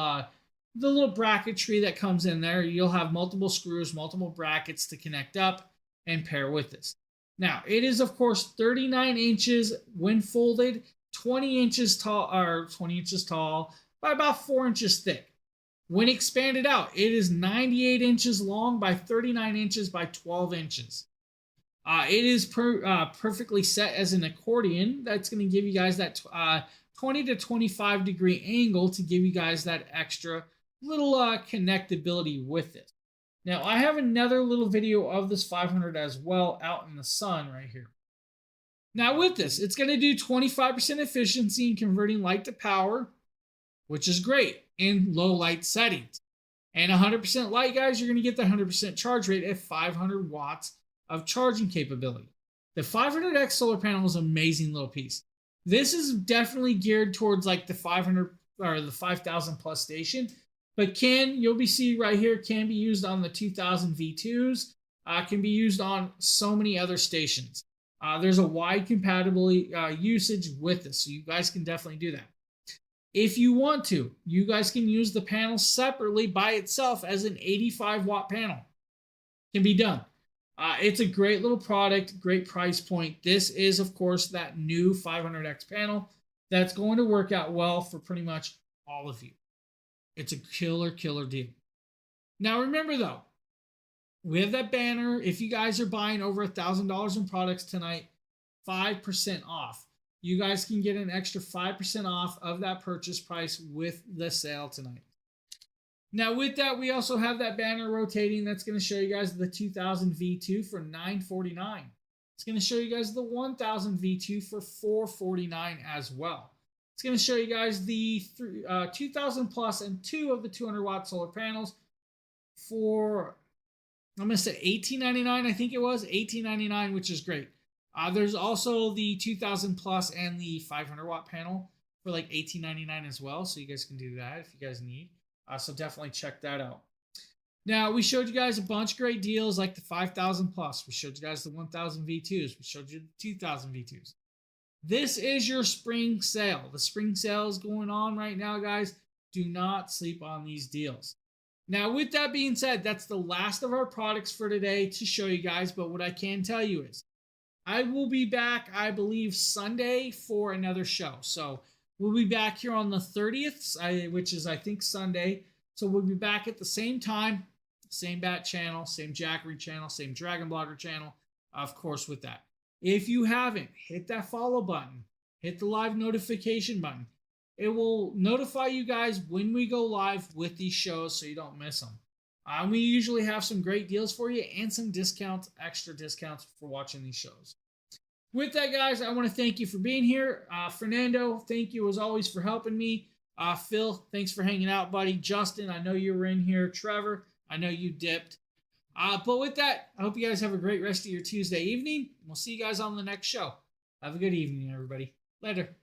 the little bracketry that comes in there. You'll have multiple screws, multiple brackets to connect up and pair with this. Now, it is, of course, 39 inches when folded, 20 inches tall, by about 4 inches thick. When expanded out, it is 98 inches long by 39 inches by 12 inches. It is perfectly set as an accordion. That's going to give you guys that 20 to 25 degree angle to give you guys that extra little connectability with it. Now, I have another little video of this 500 as well out in the sun right here. Now, with this, it's going to do 25% efficiency in converting light to power, which is great in low light settings. And 100% light, guys, you're going to get the 100% charge rate at 500 watts of charging capability. The 500X solar panel is an amazing little piece. This is definitely geared towards like the 500 or the 5,000 plus station. But you'll be see right here, can be used on the 2000 V2s, can be used on so many other stations. There's a wide compatibility usage with this, so you guys can definitely do that. If you want to, you guys can use the panel separately by itself as an 85-watt panel. Can be done. It's a great little product, great price point. This is, of course, that new 500X panel that's going to work out well for pretty much all of you. It's a killer, killer deal. Now, remember, though, we have that banner. If you guys are buying over $1,000 in products tonight, 5% off. You guys can get an extra 5% off of that purchase price with the sale tonight. Now, with that, we also have that banner rotating. That's going to show you guys the 2000 V2 for $949. It's going to show you guys the 1000 V2 for $449 as well. It's going to show you guys the 2000 plus and 2 of the 200-watt solar panels for, I'm going to say $18.99, I think it was, $18.99, which is great. There's also the 2000 plus and the 500-watt panel for like $18.99 as well, so you guys can do that if you guys need. So definitely check that out. Now, we showed you guys a bunch of great deals like the 5000 plus. We showed you guys the 1000 V2s. We showed you the 2000 V2s. This is your spring sale. The spring sale is going on right now, guys. Do not sleep on these deals. Now, with that being said, that's the last of our products for today to show you guys. But what I can tell you is I will be back, I believe, Sunday for another show. So we'll be back here on the 30th, which is, I think, Sunday. So we'll be back at the same time, same Bat channel, same Jackery channel, same Dragon Blogger channel, of course, with that. If you haven't, hit that follow button. Hit the live notification button. It will notify you guys when we go live with these shows so you don't miss them. We usually have some great deals for you and some discounts, extra discounts for watching these shows. With that, guys, I want to thank you for being here. Fernando, thank you as always for helping me. Phil, thanks for hanging out, buddy. Justin, I know you were in here. Trevor, I know you dipped. But with that, I hope you guys have a great rest of your Tuesday evening. We'll see you guys on the next show. Have a good evening, everybody. Later.